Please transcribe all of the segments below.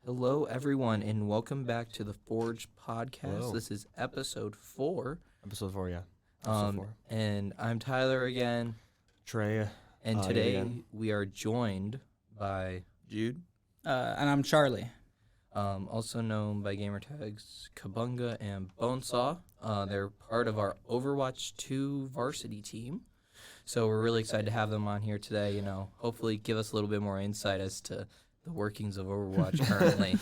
Hello, everyone, and welcome back to the Forge podcast. Hello. This is episode 4. Episode 4, yeah. Episode 4. And I'm Tyler again. Trae. And today we are joined by Jude. And I'm Charlie. Also known by gamer tags KaBunga and Bonesaw. They're part of our Overwatch 2 varsity team. So we're really excited to have them on here today. You know, hopefully give us a little bit more insight as to the workings of Overwatch currently,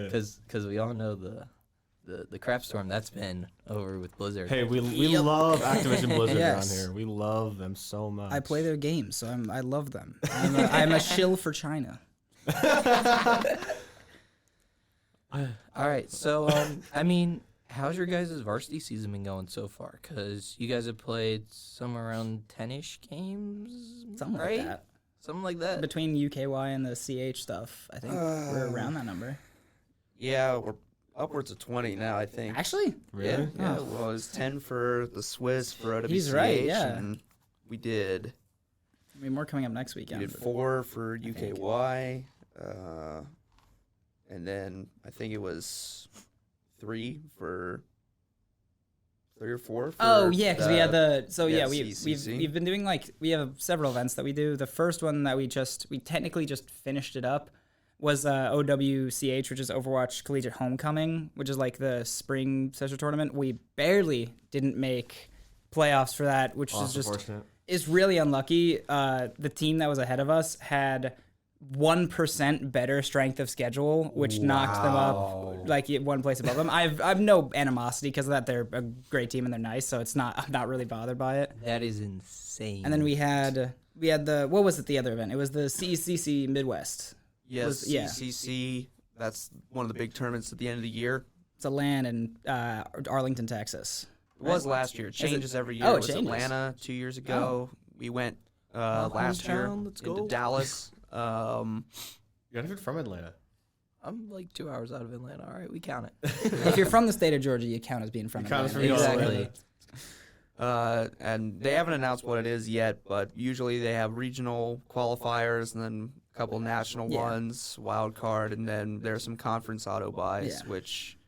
because we all know the crap storm that's been over with Blizzard. Hey, we love Activision Blizzard Yes. around here. We love them so much. I play their games, so I love them. I'm a shill for China. All right, so I mean, how's your guys' varsity season been going so far? Because you guys have played somewhere around 10-ish games, Something right? like that. Something like that. Between UKY and the CH stuff, I think we're around that number. Yeah, we're upwards of 20 now, I think. Actually? Really? Yeah, well, it was 10 for the Swiss for OWCH. He's right, yeah. And we did I mean, more coming up next weekend. we did 4 for UKY. And then I think it was 3 or 4 for Oh yeah, because we had CCC. we've been doing we have several events that we do. The first one that we technically just finished it up was OWCH, which is Overwatch Collegiate Homecoming, which is like the spring session tournament. We barely didn't make playoffs for that, which is just Unfortunate. is really unlucky. The team that was ahead of us had 1% better strength of schedule, which knocked them up like one place above them. I've no animosity because of that. They're a great team and they're nice, so I'm not really bothered by it. That is insane. And then we had the what was it, the other event? It was the CECC Midwest. Yes, CCC. That's one of the big tournaments at the end of the year. It's a LAN in Arlington, Texas. It was last year. It changes every year. Oh, it it was changes. Atlanta 2 years ago. We went last year hometown, let's into go. Dallas. You're not even from Atlanta. I'm like 2 hours out of Atlanta. All right, we count it. If you're from the state of Georgia, you count as being from You count as Atlanta. from Exactly. And they haven't announced what it is yet, but usually they have regional qualifiers and then a couple national ones, wild card, and then there's some conference auto buys, which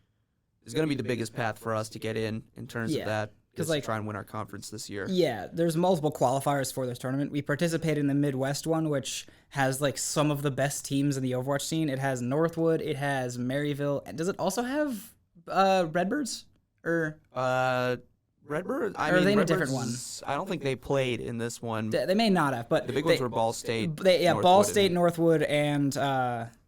is going to be the biggest path for us to get in terms of that. Because to try and win our conference this year. Yeah, there's multiple qualifiers for this tournament. We participate in the Midwest one, which has some of the best teams in the Overwatch scene. It has Northwood, it has Maryville. Does it also have Redbirds? Or Redbirds? are they in a different one? I don't think they played in this one. They may not have, but The big ones were Ball State. Ball State, Northwood, and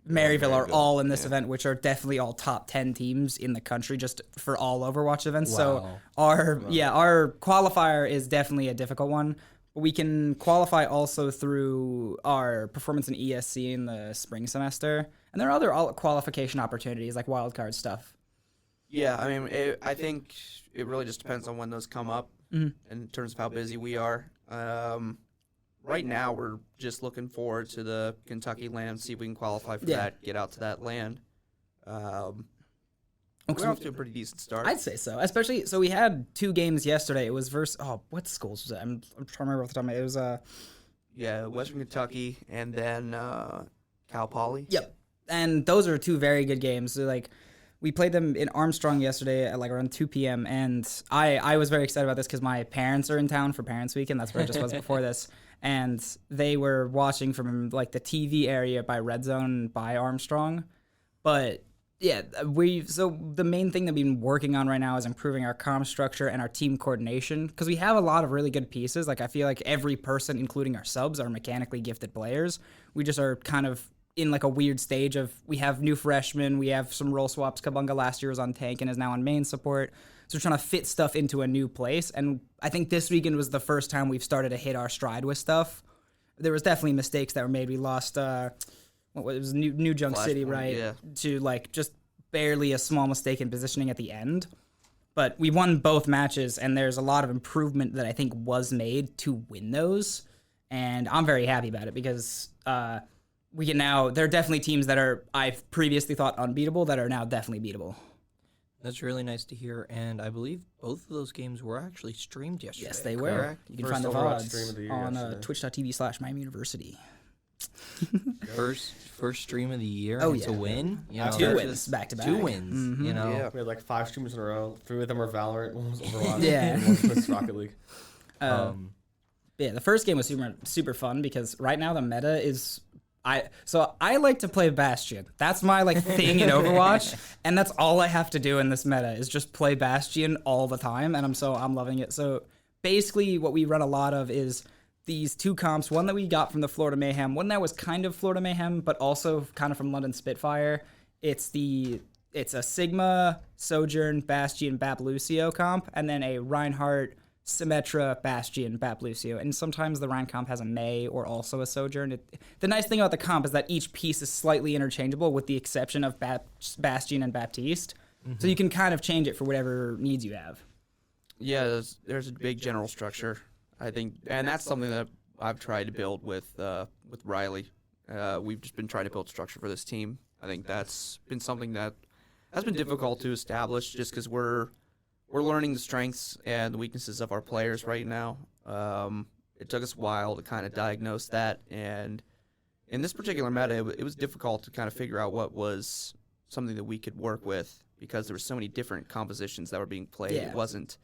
Maryville are all in this yeah. event, which are definitely all top 10 teams in the country just for all Overwatch events. Wow. So our qualifier is definitely a difficult one. But we can qualify also through our performance in ESC in the spring semester. And there are other qualification opportunities like wildcard stuff. Yeah, I mean, I think it really just depends on when those come up in terms of how busy we are. Right now, we're just looking forward to the Kentucky land, see if we can qualify for that, get out to that land. We're off to a pretty decent start. I'd say so. Especially, so we had 2 games yesterday. It was versus, what schools was it? I'm trying to remember off the top of my head. It was, Western Kentucky and then Cal Poly. Yep. And those are 2 very good games. So, we played them in Armstrong yesterday at around 2 p.m. And I was very excited about this because my parents are in town for Parents Week, and that's where I just was before this. And they were watching from the TV area by Red Zone by Armstrong. But yeah, so the main thing that we've been working on right now is improving our comm structure and our team coordination because we have a lot of really good pieces. I feel like every person, including our subs, are mechanically gifted players. We just are kind of in a weird stage of we have new freshmen, we have some role swaps. KaBunga last year was on tank and is now on main support. So we're trying to fit stuff into a new place. And I think this weekend was the first time we've started to hit our stride with stuff. There was definitely mistakes that were made. We lost, what was New Junk City, right? Yeah. To just barely a small mistake in positioning at the end. But we won both matches, and there's a lot of improvement that I think was made to win those. And I'm very happy about it because we can now, there are definitely teams that I've previously thought unbeatable that are now definitely beatable. That's really nice to hear, and I believe both of those games were actually streamed yesterday. Yes, they were. Correct. You can First find the Overwatch stream VODs of the year on yesterday. twitch.tv/Miami University. First stream of the year. Oh, and it's a yeah. win. You know, 2 that's wins just back to back. 2 wins. You know. Yeah. We had like 5 streams in a row. 3 of them were Valorant. 1 was Overwatch. Yeah. And 1 was Rocket League. Yeah, the first game was super fun because right now the meta is I like to play Bastion. That's my like thing in Overwatch, and that's all I have to do in this meta is just play Bastion all the time, and I'm loving it. So basically, what we run a lot of is these 2 comps. One that we got from the Florida Mayhem, one that was kind of Florida Mayhem, but also kind of from London Spitfire. It's a Sigma, Sojourn, Bastion, Bap Lucio comp, and then a Reinhardt, Symmetra, Bastion, Bap Lucio, and sometimes the Rhine comp has a May or also a Sojourn. The nice thing about the comp is that each piece is slightly interchangeable with the exception of Bastion and Baptiste. So you can kind of change it for whatever needs you have. Yeah, there's a big general structure, I think, and that's something that I've tried to build with Riley. We've just been trying to build structure for this team. I think that's been something that has been difficult to establish just because we're learning the strengths and the weaknesses of our players right now. It took us a while to kind of diagnose that, and in this particular meta, it was difficult to kind of figure out what was something that we could work with because there were so many different compositions that were being played. Yeah. It wasn't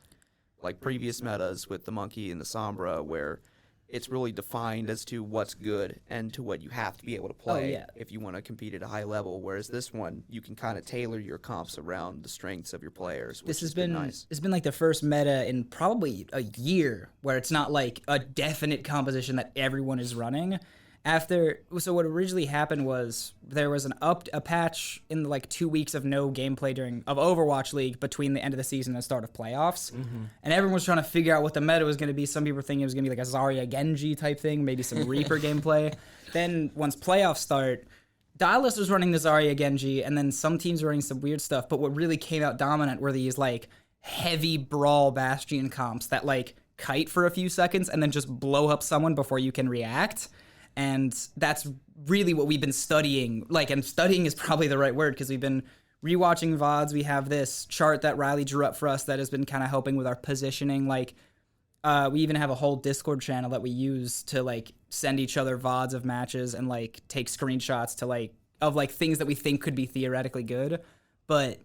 like previous metas with the Monkey and the Sombra where it's really defined as to what's good and to what you have to be able to play if you want to compete at a high level. Whereas this one, you can kind of tailor your comps around the strengths of your players. This which has been nice. It's been like the first meta in probably a year where it's not like a definite composition that everyone is running. So what originally happened was there was a patch in like 2 weeks of no gameplay of Overwatch League between the end of the season and the start of playoffs, and everyone was trying to figure out what the meta was going to be. Some people were thinking it was going to be like a Zarya Genji type thing, maybe some Reaper gameplay. Then once playoffs start, Dialist was running the Zarya Genji, and then some teams were running some weird stuff. But what really came out dominant were these like heavy brawl Bastion comps that like kite for a few seconds and then just blow up someone before you can react. And that's really what we've been studying. And studying is probably the right word because we've been rewatching VODs. We have this chart that Riley drew up for us that has been kind of helping with our positioning. We even have a whole Discord channel that we use to send each other VODs of matches and take screenshots of things that we think could be theoretically good. But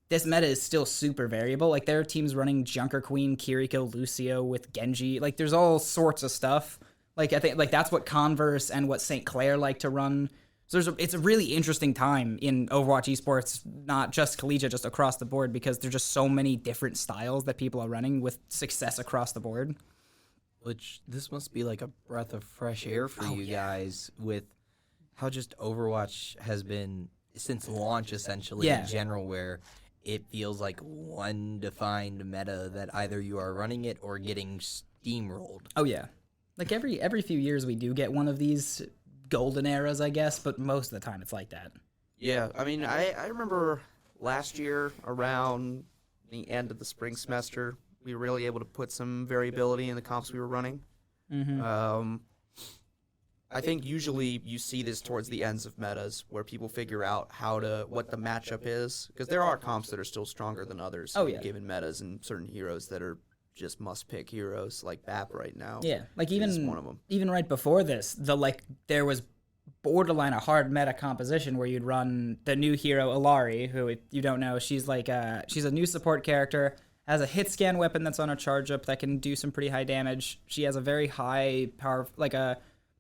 this meta is still super variable. There are teams running Junker Queen, Kiriko, Lucio with Genji. There's all sorts of stuff. I think that's what Converse and what St. Clair like to run. So it's a really interesting time in Overwatch Esports, not just collegiate, just across the board, because there's just so many different styles that people are running with success across the board. Which this must be like a breath of fresh air for you guys with how just Overwatch has been since launch, essentially, in general, where it feels like one defined meta that either you are running it or getting steamrolled. Oh, yeah. Every few years we do get one of these golden eras, I guess, but most of the time it's like that. Yeah, I mean, I remember last year around the end of the spring semester, we were really able to put some variability in the comps we were running. Mm-hmm. I think usually you see this towards the ends of metas where people figure out what the matchup is, because there are comps that are still stronger than others. Given metas and certain heroes that are just must-pick heroes like BAP right now. Yeah, is one of them. Even right before this, there was borderline a hard meta composition where you'd run the new hero Illari, who, if you don't know, she's she's a new support character, has a hit scan weapon that's on a charge up that can do some pretty high damage. She has a very high power, a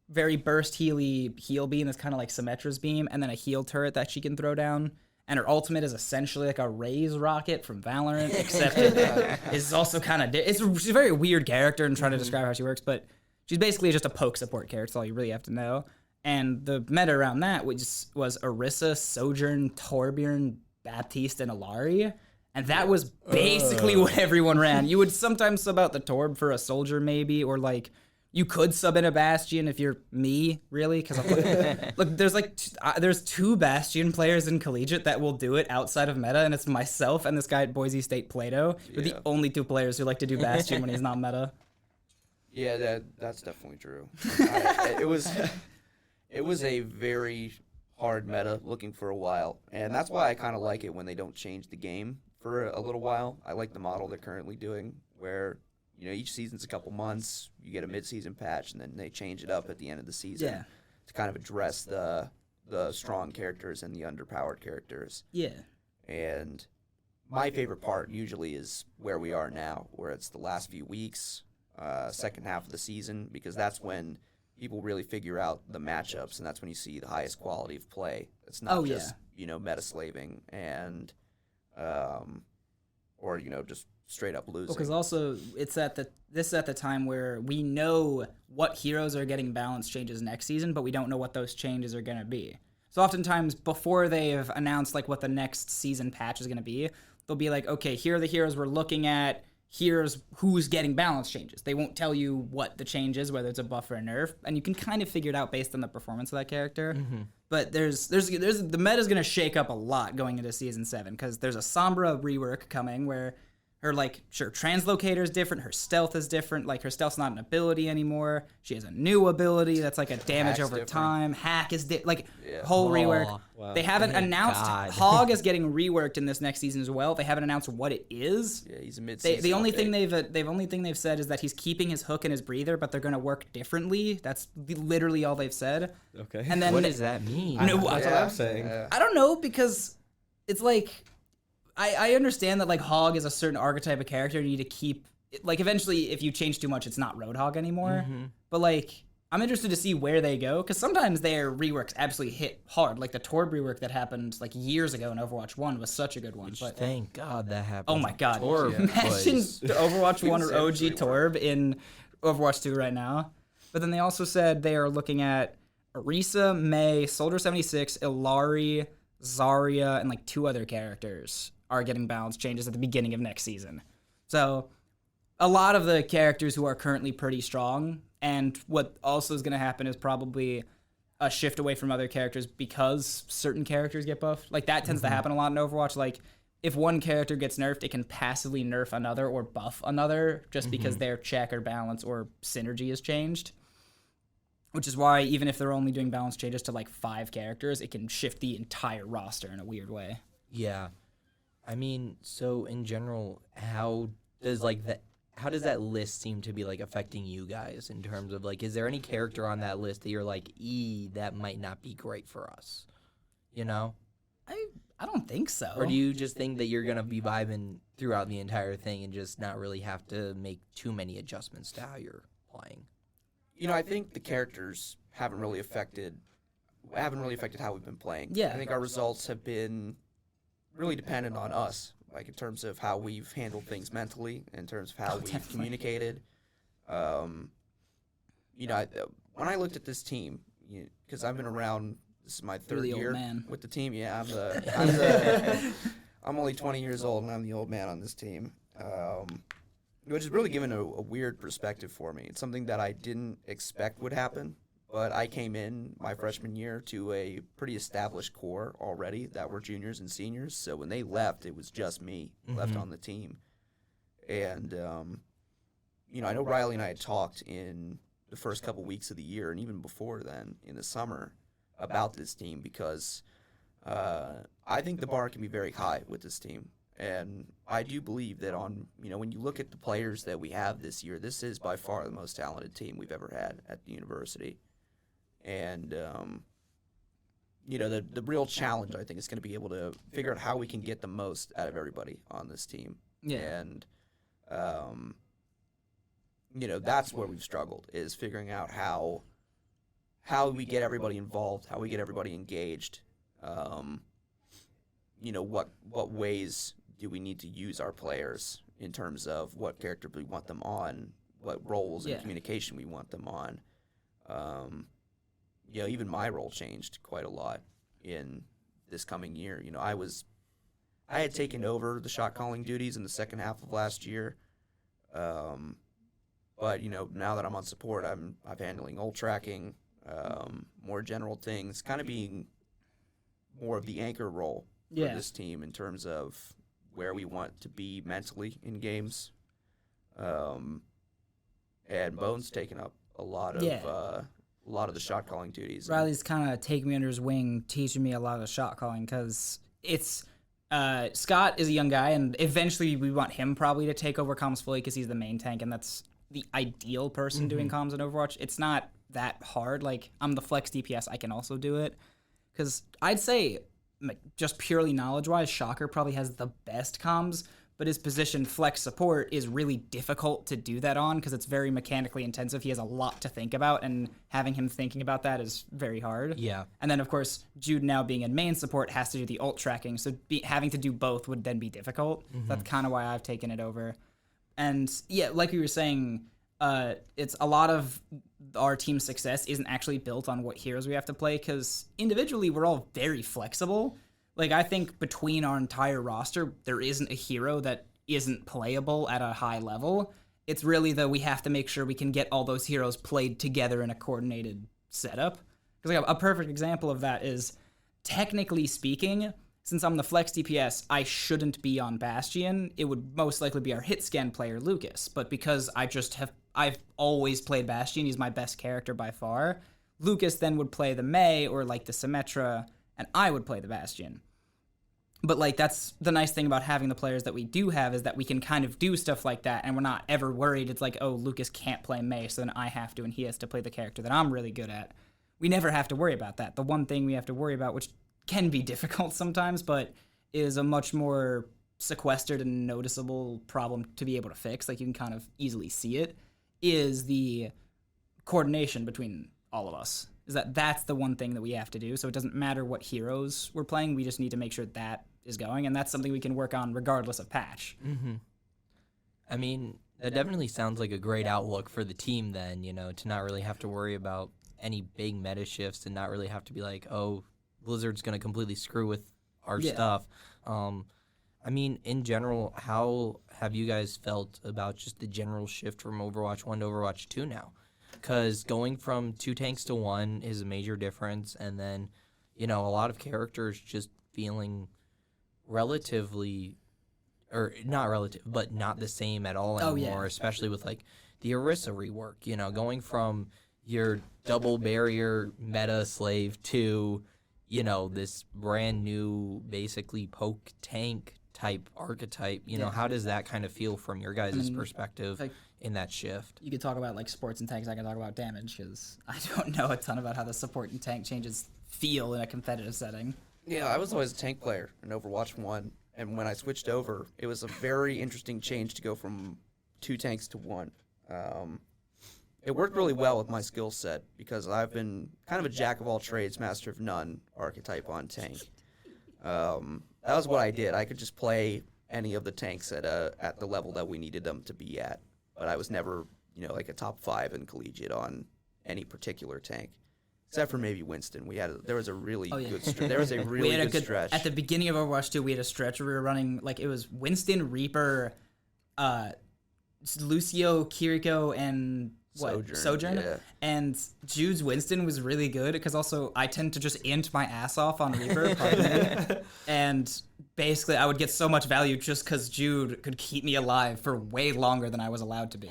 very burst heal beam that's kind of like Symmetra's beam, and then a heal turret that she can throw down. And her ultimate is essentially like a Raze rocket from Valorant, except it's also kind of... She's a very weird character and trying to describe how she works, but she's basically just a poke support character. That's all you really have to know. And the meta around that was Orisa, Sojourn, Torbjorn, Baptiste, and Illari. And that was basically what everyone ran. You would sometimes sub out the Torb for a Soldier maybe, or you could sub in a Bastion if you're me, really, because look, there's 2 Bastion players in collegiate that will do it outside of meta, and it's myself and this guy at Boise State, Plato. We're the only 2 players who like to do Bastion when he's not meta. Yeah, that's definitely true. It was a very hard meta looking for a while, and that's why I kind of like it when they don't change the game for a little while. I like the model they're currently doing, where each season's a couple months, you get a mid-season patch, and then they change it up at the end of the season. Yeah. to kind of address the strong characters and the underpowered characters. Yeah. And my favorite part usually is where we are now, where it's the last few weeks, second half of the season, because that's when people really figure out the matchups, and that's when you see the highest quality of play. It's not just meta slaving and or just straight up losing. Because also this is at the time where we know what heroes are getting balance changes next season, but we don't know what those changes are going to be. So oftentimes before they've announced like what the next season patch is going to be, they'll be like, okay, here are the heroes we're looking at. Here's who's getting balance changes. They won't tell you what the change is, whether it's a buff or a nerf, and you can kind of figure it out based on the performance of that character. Mm-hmm. But there's the meta's going to shake up a lot going into season 7 because there's a Sombra rework coming where her translocator is different, her stealth is different, like her stealth's not an ability anymore. She has a new ability that's like a damage over time. Hack is whole rework. Wow. They haven't announced Hog is getting reworked in this next season as well. They haven't announced what it is. Yeah, he's a mid-season. The only thing they've said is that he's keeping his hook and his breather, but they're going to work differently. That's literally all they've said. Okay. And then what does that mean? That's what I'm saying. I don't know, because it's like I understand that like Hog is a certain archetype of character you need to keep. Like eventually, if you change too much, it's not Roadhog anymore. Mm-hmm. But like, I'm interested to see where they go because sometimes their reworks absolutely hit hard. Like the Torb rework that happened like years ago in Overwatch 1 was such a good one. But thank God that happened. Oh my God! Torb Imagine the Overwatch 1 or OG Torb in Overwatch 2 right now. But then they also said they are looking at Orisa, Mei, Soldier 76, Illari, Zarya, and like 2 other characters are getting balance changes at the beginning of next season. So a lot of the characters who are currently pretty strong, and what also is going to happen is probably a shift away from other characters because certain characters get buffed. Like that tends to happen a lot in Overwatch. Like if one character gets nerfed, it can passively nerf another or buff another just because their check or balance or synergy is changed. Which is why even if they're only doing balance changes to like 5 characters, it can shift the entire roster in a weird way. Yeah. I mean, so in general, how does that list seem to be like affecting you guys in terms of like, is there any character on that list that you're like, that might not be great for us? You know? I don't think so. Or do you just think that you're going to be vibing throughout the entire thing and just not really have to make too many adjustments to how you're playing? I think the characters haven't really affected how we've been playing. Yeah. I think our results have been really dependent on us, like in terms of how we've handled things mentally, in terms of how we've communicated. When I looked at this team, because I've been around, this is my 3rd year with the team. Yeah, I'm only 20 years old and I'm the old man on this team. Which has really given a weird perspective for me. It's something that I didn't expect would happen, but I came in my freshman year to a pretty established core already that were juniors and seniors. So when they left, it was just me left on the team. And, I know Riley and I had talked in the first couple weeks of the year and even before then in the summer about this team because I think the bar can be very high with this team. And I do believe that when you look at the players that we have this year, this is by far the most talented team we've ever had at the university. And, the real challenge, I think, is going to be able to figure out how we can get the most out of everybody on this team. Yeah. And, that's where we've struggled, is figuring out how we get everybody involved, how we get everybody engaged, what ways do we need to use our players in terms of what character we want them on, what roles and communication we want them on. Even my role changed quite a lot in this coming year. I had taken over the shot calling duties in the second half of last year. But now that I'm on support, I'm handling ult tracking, more general things, kind of being more of the anchor role for this team in terms of where we want to be mentally in games. And Bone's taken up a lot of the shot calling duties. Riley's kind of taking me under his wing, teaching me a lot of shot calling because it's Scott is a young guy, and eventually we want him probably to take over comms fully because he's the main tank, and that's the ideal person doing comms in Overwatch. It's not that hard. Like, I'm the flex DPS, I can also do it. Because I'd say, like, just purely knowledge-wise, Shocker probably has the best comms, but his position, flex support, is really difficult to do that on because it's very mechanically intensive. He has a lot to think about, and having him thinking about that is very hard. Yeah. And then, of course, Jude now being in main support has to do the ult tracking, so having to do both would then be difficult. Mm-hmm. That's kind of why I've taken it over. And, yeah, like we were saying, it's a lot of our team's success isn't actually built on what heroes we have to play, because individually we're all very flexible. Like, I think between our entire roster, there isn't a hero that isn't playable at a high level. It's really that we have to make sure we can get all those heroes played together in a coordinated setup. Because like, a perfect example of that is, technically speaking, since I'm the flex DPS, I shouldn't be on Bastion. It would most likely be our hit scan player, Lucas. But because I've always played Bastion, he's my best character by far, Lucas then would play the Mei or like the Symmetra, and I would play the Bastion. But, like, that's the nice thing about having the players that we do have, is that we can kind of do stuff like that, and we're not ever worried. It's like, oh, Lucas can't play Mei, so then I have to, and he has to play the character that I'm really good at. We never have to worry about that. The one thing we have to worry about, which can be difficult sometimes, but is a much more sequestered and noticeable problem to be able to fix, like you can kind of easily see it, is the coordination between all of us. That's the one thing that we have to do. So it doesn't matter what heroes we're playing. We just need to make sure that is going, and that's something we can work on regardless of patch. Mm-hmm. I mean, that definitely sounds like a great outlook for the team then, to not really have to worry about any big meta shifts and not really have to be like, oh, Blizzard's going to completely screw with our stuff. I mean, in general, how have you guys felt about just the general shift from Overwatch 1 to Overwatch 2 now? Because going from 2 tanks to 1 is a major difference, and then, a lot of characters just feeling relatively, or not relative, but not the same at all anymore, especially with, like, the Orisa rework, going from your double barrier meta slave to, this brand new, basically poke tank type archetype. How does that kind of feel from your guys' perspective in that shift? You could talk about like supports and tanks. I can talk about damage because I don't know a ton about how the support and tank changes feel in a competitive setting. Yeah, I was always a tank player in Overwatch 1, and when I switched over, it was a very interesting change to go from 2 tanks to 1. It worked really well with my skill set because I've been kind of a jack of all trades, master of none archetype on tank. That was what I did. I could just play any of the tanks at the level that we needed them to be at, but I was never, like a top 5 in collegiate on any particular tank, except for maybe Winston. There was a really good stretch. At the beginning of Overwatch 2, we had a stretch where we were running like it was Winston, Reaper, Lucio, Kiriko, and Sojourn. Yeah. And Jude's Winston was really good because also I tend to just int my ass off on Reaper, pardon me. And basically I would get so much value just because Jude could keep me alive for way longer than I was allowed to be.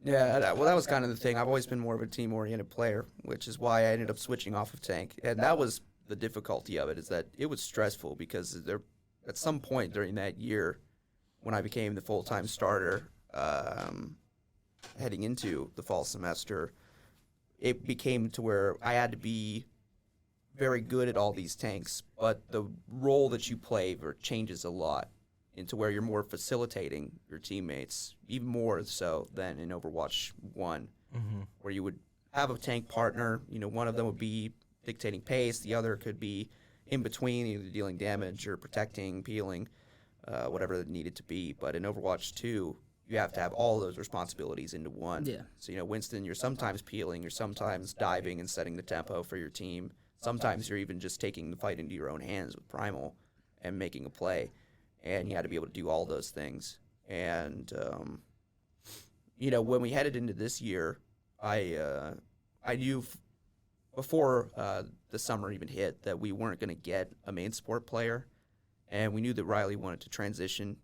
Yeah, well, that was kind of the thing. I've always been more of a team-oriented player, which is why I ended up switching off of tank. And that was the difficulty of it, is that it was stressful because at some point during that year when I became the full-time starter, heading into the fall semester, it became to where I had to be very good at all these tanks, but the role that you play changes a lot into where you're more facilitating your teammates, even more so than in Overwatch 1, where you would have a tank partner, one of them would be dictating pace, the other could be in between, either dealing damage or protecting, peeling, whatever it needed to be. But in Overwatch 2, you have to have all those responsibilities into one. Yeah. So, Winston, you're sometimes peeling, you're sometimes diving and setting the tempo for your team. Sometimes you're even just taking the fight into your own hands with Primal and making a play. And you had to be able to do all those things. And, when we headed into this year, I knew before the summer even hit that we weren't going to get a main support player. And we knew that Riley wanted to transition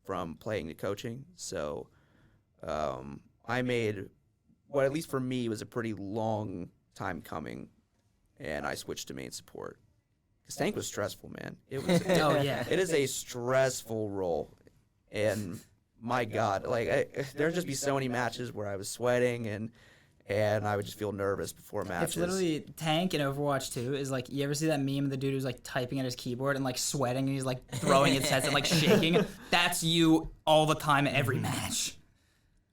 from playing to coaching. So I made what, at least for me, was a pretty long time coming, and I switched to main support. Because tank was stressful, man. It was. It is a stressful role, and my God, like there'd just be so many matches where I was sweating, and and I would just feel nervous before matches. It's literally tank in Overwatch 2 is like, you ever see that meme of the dude who's like typing at his keyboard and like sweating and he's like throwing his heads and like shaking? That's you all the time, every match.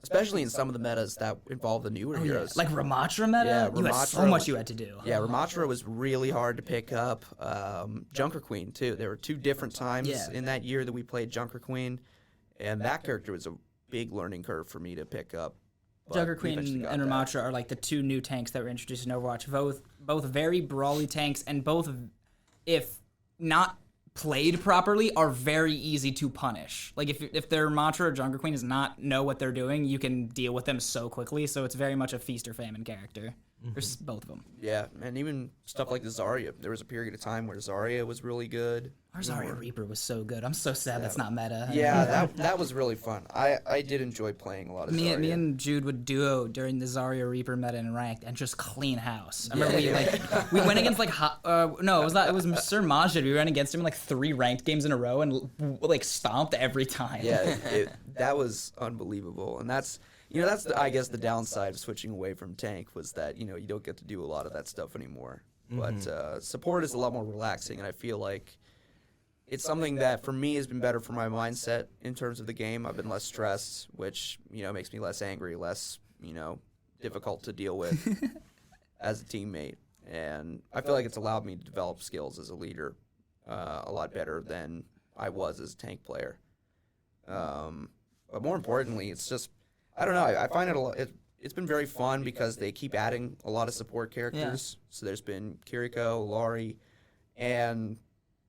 Especially in some of the metas that involve the newer heroes. Like Ramatra meta? Yeah, You had so Ramatra much you had to do. Yeah, Ramatra was really hard to pick up. Junker Queen, too. There were 2 different times in that year that we played Junker Queen, and that character was a big learning curve for me to pick up. Junker Queen and Ramatra are like the 2 new tanks that were introduced in Overwatch. Both very brawly tanks, and both, if not played properly, are very easy to punish. Like if their Ramatra or Junker Queen does not know what they're doing, you can deal with them so quickly. So it's very much a feast or famine character. There's both of them. Yeah, and even stuff like the Zarya. There was a period of time where Zarya was really good. Our Zarya Reaper was so good. I'm so sad that's not meta. Yeah, that was really fun. I did enjoy playing a lot of Zarya. Me and Jude would duo during the Zarya Reaper meta in ranked and just clean house. I remember we went against like no, it was not. It was Sir Majid. We ran against him in like 3 ranked games in a row and like stomped every time. Yeah, that was unbelievable, and that's. I guess the downside of switching away from tank was that, you don't get to do a lot of that stuff anymore. But support is a lot more relaxing, and I feel like it's something that, for me, has been better for my mindset in terms of the game. I've been less stressed, which, makes me less angry, less, difficult to deal with as a teammate. And I feel like it's allowed me to develop skills as a leader a lot better than I was as a tank player. But more importantly, it's just, I don't know. I find it's been very fun because they keep adding a lot of support characters. Yeah. So there's been Kiriko, Laurie, and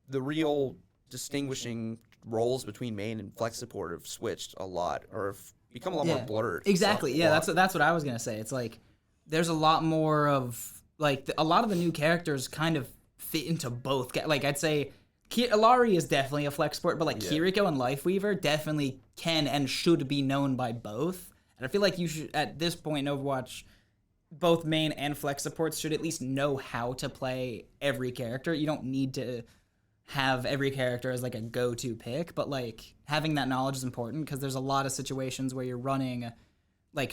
the real distinguishing roles between main and flex support have switched a lot, or have become a lot more blurred. Exactly. Yeah, that's what I was gonna say. It's like there's a lot more of a lot of the new characters kind of fit into both. Like I'd say. Laurie is definitely a flex support, but Kiriko and Lifeweaver definitely can and should be known by both. And I feel like you should, at this point in Overwatch, both main and flex supports should at least know how to play every character. You don't need to have every character as like a go-to pick, but having that knowledge is important because there's a lot of situations where you're running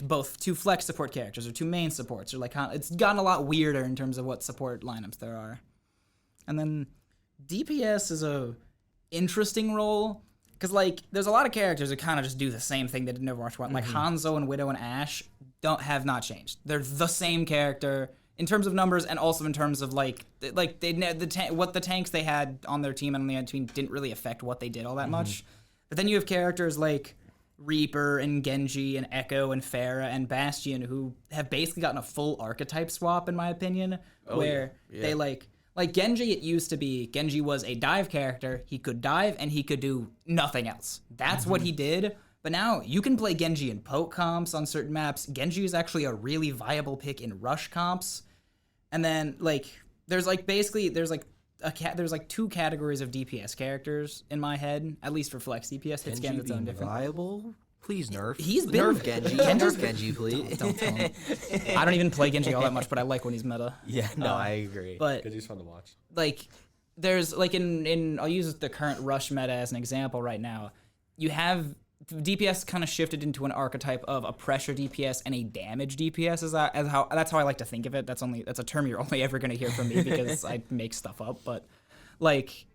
both 2 flex support characters or 2 main supports, or it's gotten a lot weirder in terms of what support lineups there are. And then DPS is a interesting role because there's a lot of characters that kind of just do the same thing they did in Overwatch 1. Like Hanzo and Widow and Ashe have not changed. They're the same character in terms of numbers and also in terms of what the tanks they had on their team and on the other team didn't really affect what they did all that much. But then you have characters like Reaper and Genji and Echo and Pharah and Bastion who have basically gotten a full archetype swap in my opinion, they Like Genji, it used to be, Genji was a dive character. He could dive and he could do nothing else. That's what he did. But now you can play Genji in poke comps on certain maps. Genji is actually a really viable pick in rush comps. And then there's 2 categories of DPS characters in my head, at least for flex DPS. Hit scan its own different. Viable? Please nerf. He's been nerf Genji. Nerf Genji, please. Don't tell him. I don't even play Genji all that much, but I like when he's meta. Yeah, no, I agree. But Genji's fun to watch. There's in I'll use the current rush meta as an example right now. You have DPS kind of shifted into an archetype of a pressure DPS and a damage DPS. That's how I like to think of it. That's a term you're only ever going to hear from me because I make stuff up, but.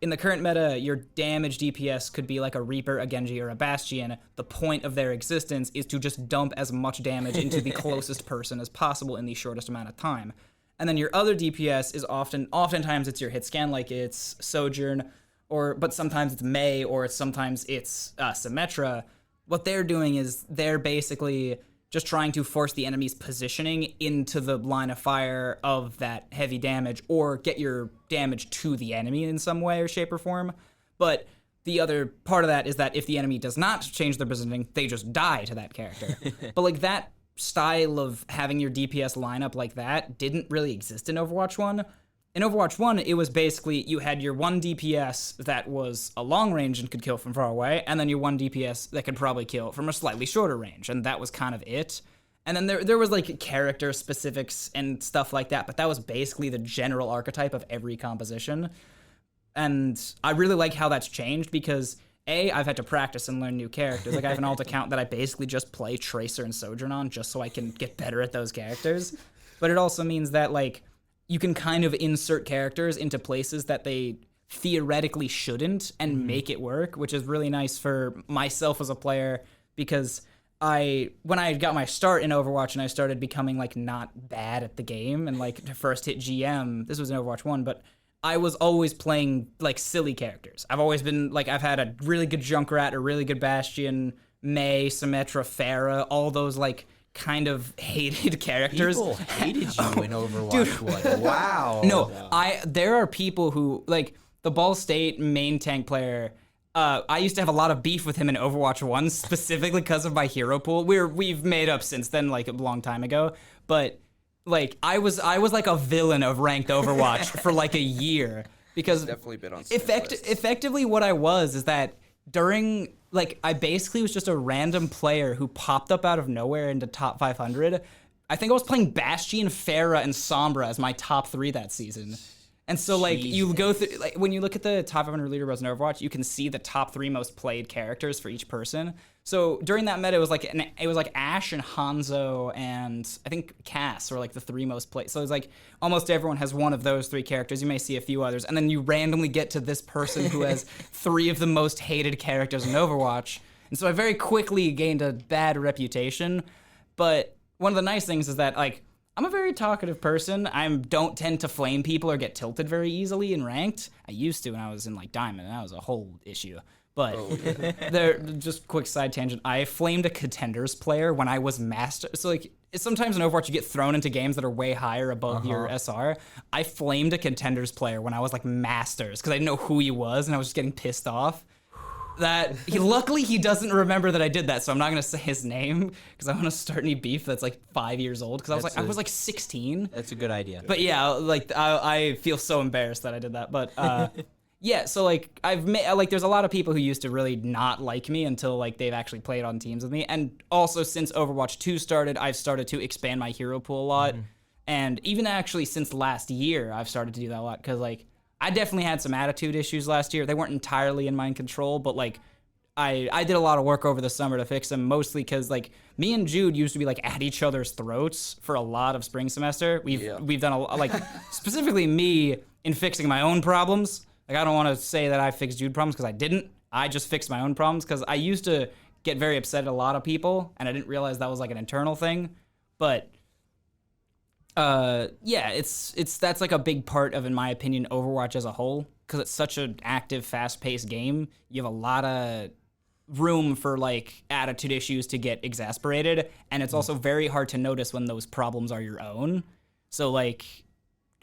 In the current meta, your damage DPS could be like a Reaper, a Genji, or a Bastion. The point of their existence is to just dump as much damage into the closest person as possible in the shortest amount of time. And then your other DPS is oftentimes it's your hit scan, like it's Sojourn, but sometimes it's Mei, or sometimes it's Symmetra. What they're doing is they're basically just trying to force the enemy's positioning into the line of fire of that heavy damage or get your damage to the enemy in some way or shape or form. But the other part of that is that if the enemy does not change their positioning, they just die to that character. But that style of having your DPS lineup like that didn't really exist in Overwatch 1. In Overwatch 1, it was basically you had your 1 DPS that was a long range and could kill from far away, and then your 1 DPS that could probably kill from a slightly shorter range, and that was kind of it. And then there was character specifics and stuff like that, but that was basically the general archetype of every composition. And I really like how that's changed because I've had to practice and learn new characters. Like I have an alt account that I basically just play Tracer and Sojourn on just so I can get better at those characters. But it also means that like you can kind of insert characters into places that they theoretically shouldn't and make it work, which is really nice for myself as a player because when I got my start in Overwatch and I started becoming like not bad at the game and like to first hit GM, this was in Overwatch 1, but I was always playing like silly characters. I've always been like, I've had a really good Junkrat, a really good Bastion, Mei, Symmetra, Pharah, all those like kind of hated characters. People hated you in Overwatch 1. Wow. No, there are people who like the Ball State main tank player. I used to have a lot of beef with him in Overwatch 1, specifically because of my hero pool. We've made up since then, like a long time ago. But like I was like a villain of ranked Overwatch for like a year because Definitely been on effectively what I was is that during like I basically was just a random player who popped up out of nowhere into top 500. I think I was playing Bastion, Pharah, and Sombra as my top 3 that season. And so, like, you go through, like, when you look at the top 500 leaderboards in Overwatch, you can see the top 3 most played characters for each person. So during that meta, it was like Ashe and Hanzo and I think Cass were like the 3 most played. So it's like almost everyone has one of those 3 characters. You may see a few others, and then you randomly get to this person who has 3 of the most hated characters in Overwatch. And so I very quickly gained a bad reputation. But one of the nice things is that like I'm a very talkative person. I don't tend to flame people or get tilted very easily in ranked. I used to when I was in like Diamond, and that was a whole issue. But just quick side tangent. I flamed a Contenders player when I was master. So like sometimes in Overwatch you get thrown into games that are way higher above your SR. I flamed a Contenders player when I was like Masters because I didn't know who he was and I was just getting pissed off. Luckily he doesn't remember that I did that, so I'm not gonna say his name because I want to start any beef that's like 5 years old. Because I was like 16. That's a good idea. But yeah, like I feel so embarrassed that I did that. But yeah, so like I've met like there's a lot of people who used to really not like me until like they've actually played on teams with me. And also since Overwatch 2 started, I've started to expand my hero pool a lot. And even actually since last year, I've started to do that a lot because like I definitely had some attitude issues last year. They weren't entirely in my control, but like I did a lot of work over the summer to fix them, mostly because like me and Jude used to be like at each other's throats for a lot of spring semester. We've done a lot, like specifically me in fixing my own problems. Like I don't want to say that I fixed Jude problems because I didn't. I just fixed my own problems because I used to get very upset at a lot of people, and I didn't realize that was like an internal thing. But yeah, that's like a big part of, in my opinion, Overwatch as a whole, because it's such an active, fast-paced game. You have a lot of room for like attitude issues to get exasperated, and it's also very hard to notice when those problems are your own. So like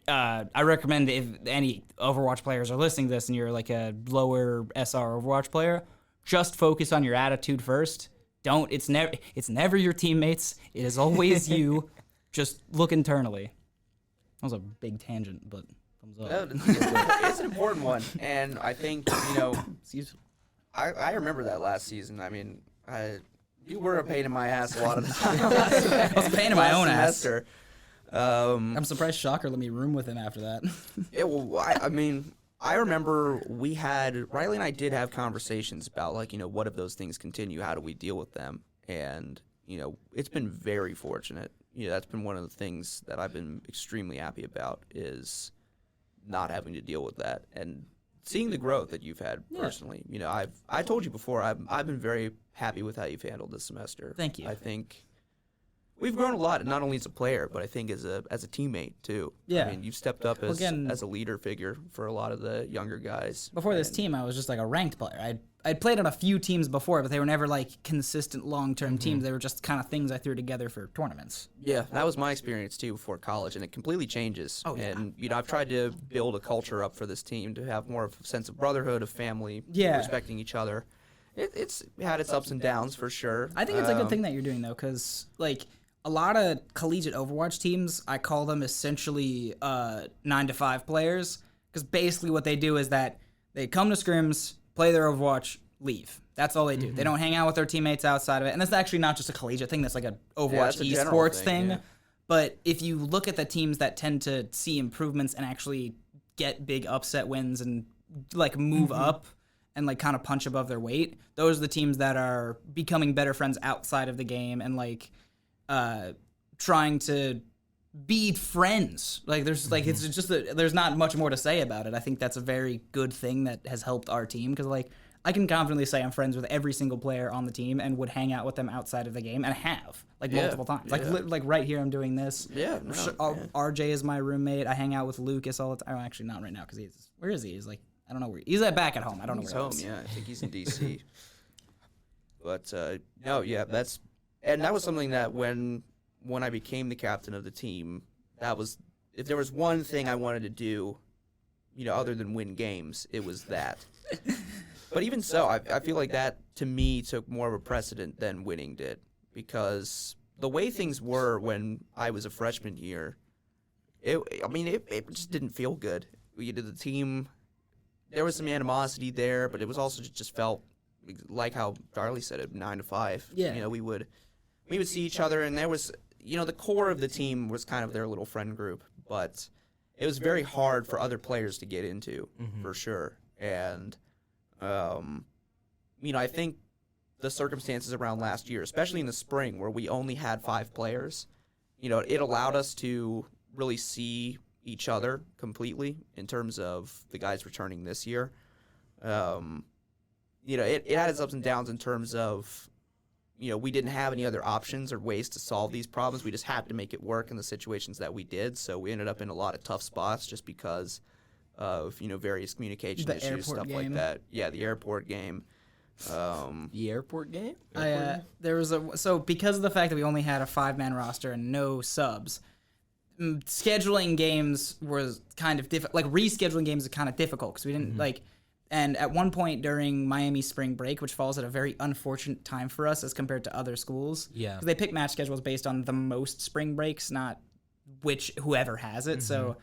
I recommend if any Overwatch players are listening to this and you're like a lower SR Overwatch player, just focus on your attitude first. It's never your teammates. It is always you. Just look internally. That was a big tangent, but thumbs up. It's an important one, and I think I remember that last season. I mean, you were a pain in my ass a lot of the time. I was a pain in my own semester. I'm surprised Shocker let me room with him after that. Yeah, well, I mean, I remember Riley and I did have conversations about like, what if those things continue? How do we deal with them? And it's been very fortunate. That's been one of the things that I've been extremely happy about is not having to deal with that and seeing the growth that you've had personally. I told you before, I've been very happy with how you've handled this semester. Thank you. I think we've grown a lot, not only as a player, but I think as a teammate too. Yeah. I mean, you've stepped up as a leader figure for a lot of the younger guys. Before this team, I was just like a ranked player. I'd played on a few teams before, but they were never like consistent long-term teams. They were just kind of things I threw together for tournaments. Yeah, that was my experience too before college, and it completely changes. Oh, yeah. And I've tried to build a culture up for this team to have more of a sense of brotherhood, of family, respecting each other. It's had its ups and downs for sure. I think it's a good thing that you're doing though, because like a lot of collegiate Overwatch teams, I call them essentially 9-to-5 players, because basically what they do is that they come to scrims, play their Overwatch, leave. That's all they do. They don't hang out with their teammates outside of it. And that's actually not just a collegiate thing. That's like an Overwatch Esports thing. Yeah. But if you look at the teams that tend to see improvements and actually get big upset wins and like move up and like kind of punch above their weight. Those are the teams that are becoming better friends outside of the game and like trying to be friends. Like there's like it's just there's not much more to say about it. I think that's a very good thing that has helped our team because like I can confidently say I'm friends with every single player on the team and would hang out with them outside of the game and have like multiple times. Like like right here I'm doing this. Yeah. RJ is my roommate. I hang out with Lucas all the time. Oh, actually not right now because where is he? He's like I don't know where he's back at home. I don't know where he's he is. home. Yeah, I think he's in DC. But no, yeah, that was something that when I became the captain of the team, that was if there was one thing I wanted to do, other than win games, it was that. But even so, I feel like that, to me, took more of a precedent than winning did. Because the way things were when I was a freshman year, it just didn't feel good. The team, there was some animosity there, but it was also just felt like how Charlie said it, 9 to 5. Yeah. We would see each other, and there was, the core of the team was kind of their little friend group. But it was very hard for other players to get into, for sure. And I think the circumstances around last year, especially in the spring where we only had 5 players, it allowed us to really see each other completely in terms of the guys returning this year. It had its ups and downs in terms of, we didn't have any other options or ways to solve these problems. We just had to make it work in the situations that we did. So we ended up in a lot of tough spots just because of various communication issues, stuff like that. Yeah, the airport game. The airport game? There was because of the fact that we only had a 5-man roster and no subs, scheduling games was kind of difficult. Like rescheduling games is kind of difficult because we didn't And at one point during Miami spring break, which falls at a very unfortunate time for us as compared to other schools, because they pick match schedules based on the most spring breaks, not whoever has it. So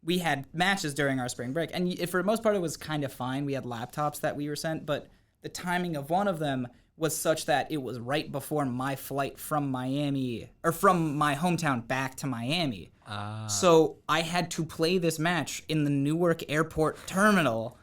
we had matches during our spring break, and for the most part, it was kind of fine. We had laptops that we were sent, but the timing of one of them was such that it was right before my flight from Miami, or from my hometown back to Miami. So I had to play this match in the Newark Airport terminal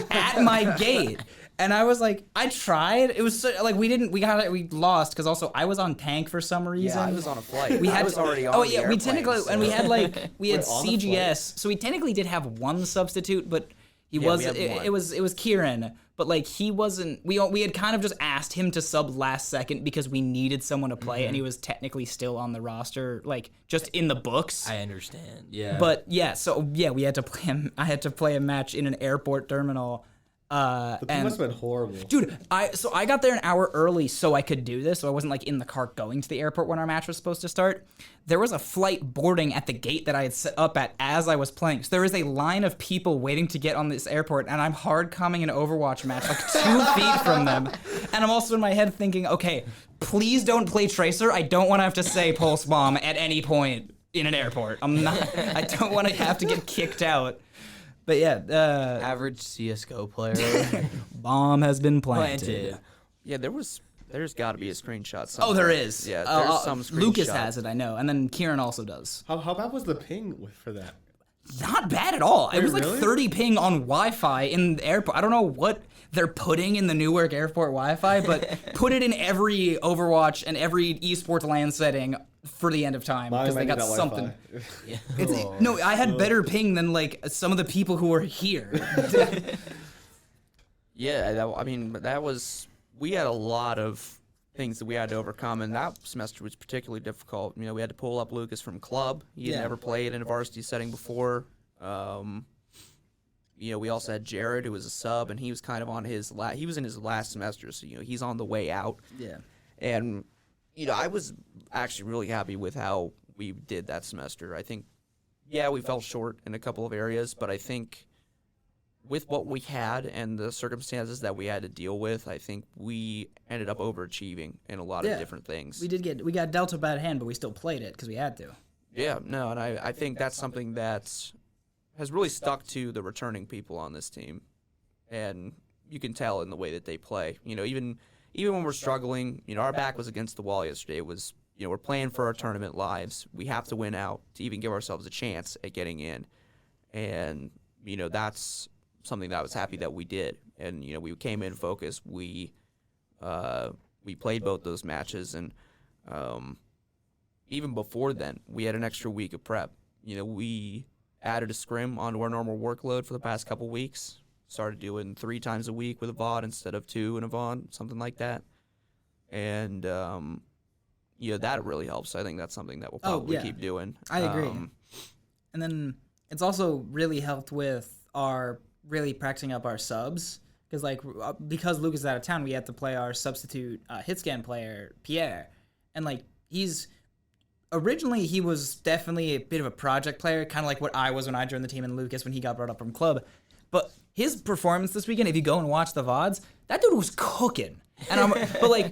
at my gate. And I was like, I tried. It was so, like we lost because also I was on tank for some reason. Yeah, I was on a flight. I was already on. Oh the yeah, airplane, we technically so. and we had we had on the CGS, so we technically did have one substitute, but he Yeah, was we had one. it was Kieran, but he wasn't. We had kind of just asked him to sub last second because we needed someone to play, and he was technically still on the roster, just in the books. I understand. Yeah. But we had to play him. I had to play a match in an airport terminal. The team must have been horrible. Dude, I got there an hour early so I could do this, so I wasn't in the car going to the airport when our match was supposed to start. There was a flight boarding at the gate that I had set up at as I was playing. So there was a line of people waiting to get on this airport, and I'm hard coming an Overwatch match 2 feet from them. And I'm also in my head thinking, okay, please don't play Tracer. I don't want to have to say Pulse Bomb at any point in an airport. I don't want to have to get kicked out. But yeah, average CS:GO player. Bomb has been planted. Yeah, there's got to be a screenshot somewhere. Oh, there is. Yeah, there's some screenshot. Lucas has it, I know, and then Kieran also does. How bad was the ping for that? Not bad at all. It was really? 30 ping on Wi-Fi in the airport. I don't know what they're putting in the Newark Airport Wi-Fi, but put it in every Overwatch and every esports LAN setting for the end of time because they got something. No, I had better ping than some of the people who were here. We had a lot of things that we had to overcome, and that semester was particularly difficult. We had to pull up Lucas from club. He had never played in a varsity setting before. We also had Jared, who was a sub, and he was kind of on he was in his last semester, so he's on the way out. Yeah. And I was actually really happy with how we did that semester. I think, we fell short in a couple of areas, but I think with what we had and the circumstances that we had to deal with, I think we ended up overachieving in a lot of different things. We got dealt a bad hand, but we still played it because we had to. Yeah, no, and I think that's something that has really stuck to the returning people on this team, and you can tell in the way that they play. Even when we're struggling, our back was against the wall yesterday. It was, we're playing for our tournament lives. We have to win out to even give ourselves a chance at getting in, and that's something that I was happy that we did. And we came in focused. We played both those matches, and even before then, we had an extra week of prep. We added a scrim onto our normal workload for the past couple weeks. Started doing 3 times a week with a VOD instead of 2 in a VOD, something like that. And that really helps. I think that's something that we'll probably keep doing. I agree. And then it's also really helped with our really practicing up our subs. Because Lucas is out of town, we had to play our substitute hit scan player, Pierre. And originally he was definitely a bit of a project player, kind of like what I was when I joined the team and Lucas when he got brought up from club. But his performance this weekend, if you go and watch the VODs, that dude was cooking. And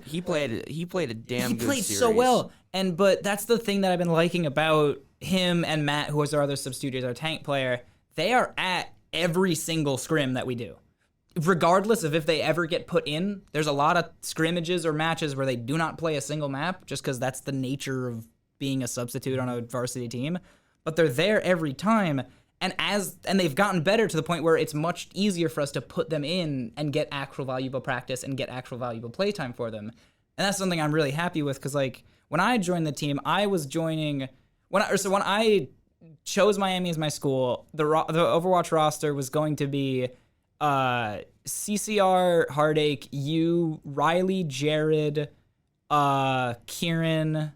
he played a damn good series. He played so well. But that's the thing that I've been liking about him and Matt, who was our other substitute, our tank player. They are at every single scrim that we do. Regardless of if they ever get put in, there's a lot of scrimmages or matches where they do not play a single map just because that's the nature of being a substitute on a varsity team. But they're there every time, and they've gotten better to the point where it's much easier for us to put them in and get actual valuable practice and get actual valuable playtime for them. And that's something I'm really happy with because when I joined the team, I was joining when I chose Miami as my school. The Overwatch roster was going to be CCR, Heartache, you, Riley, Jared, Kieran,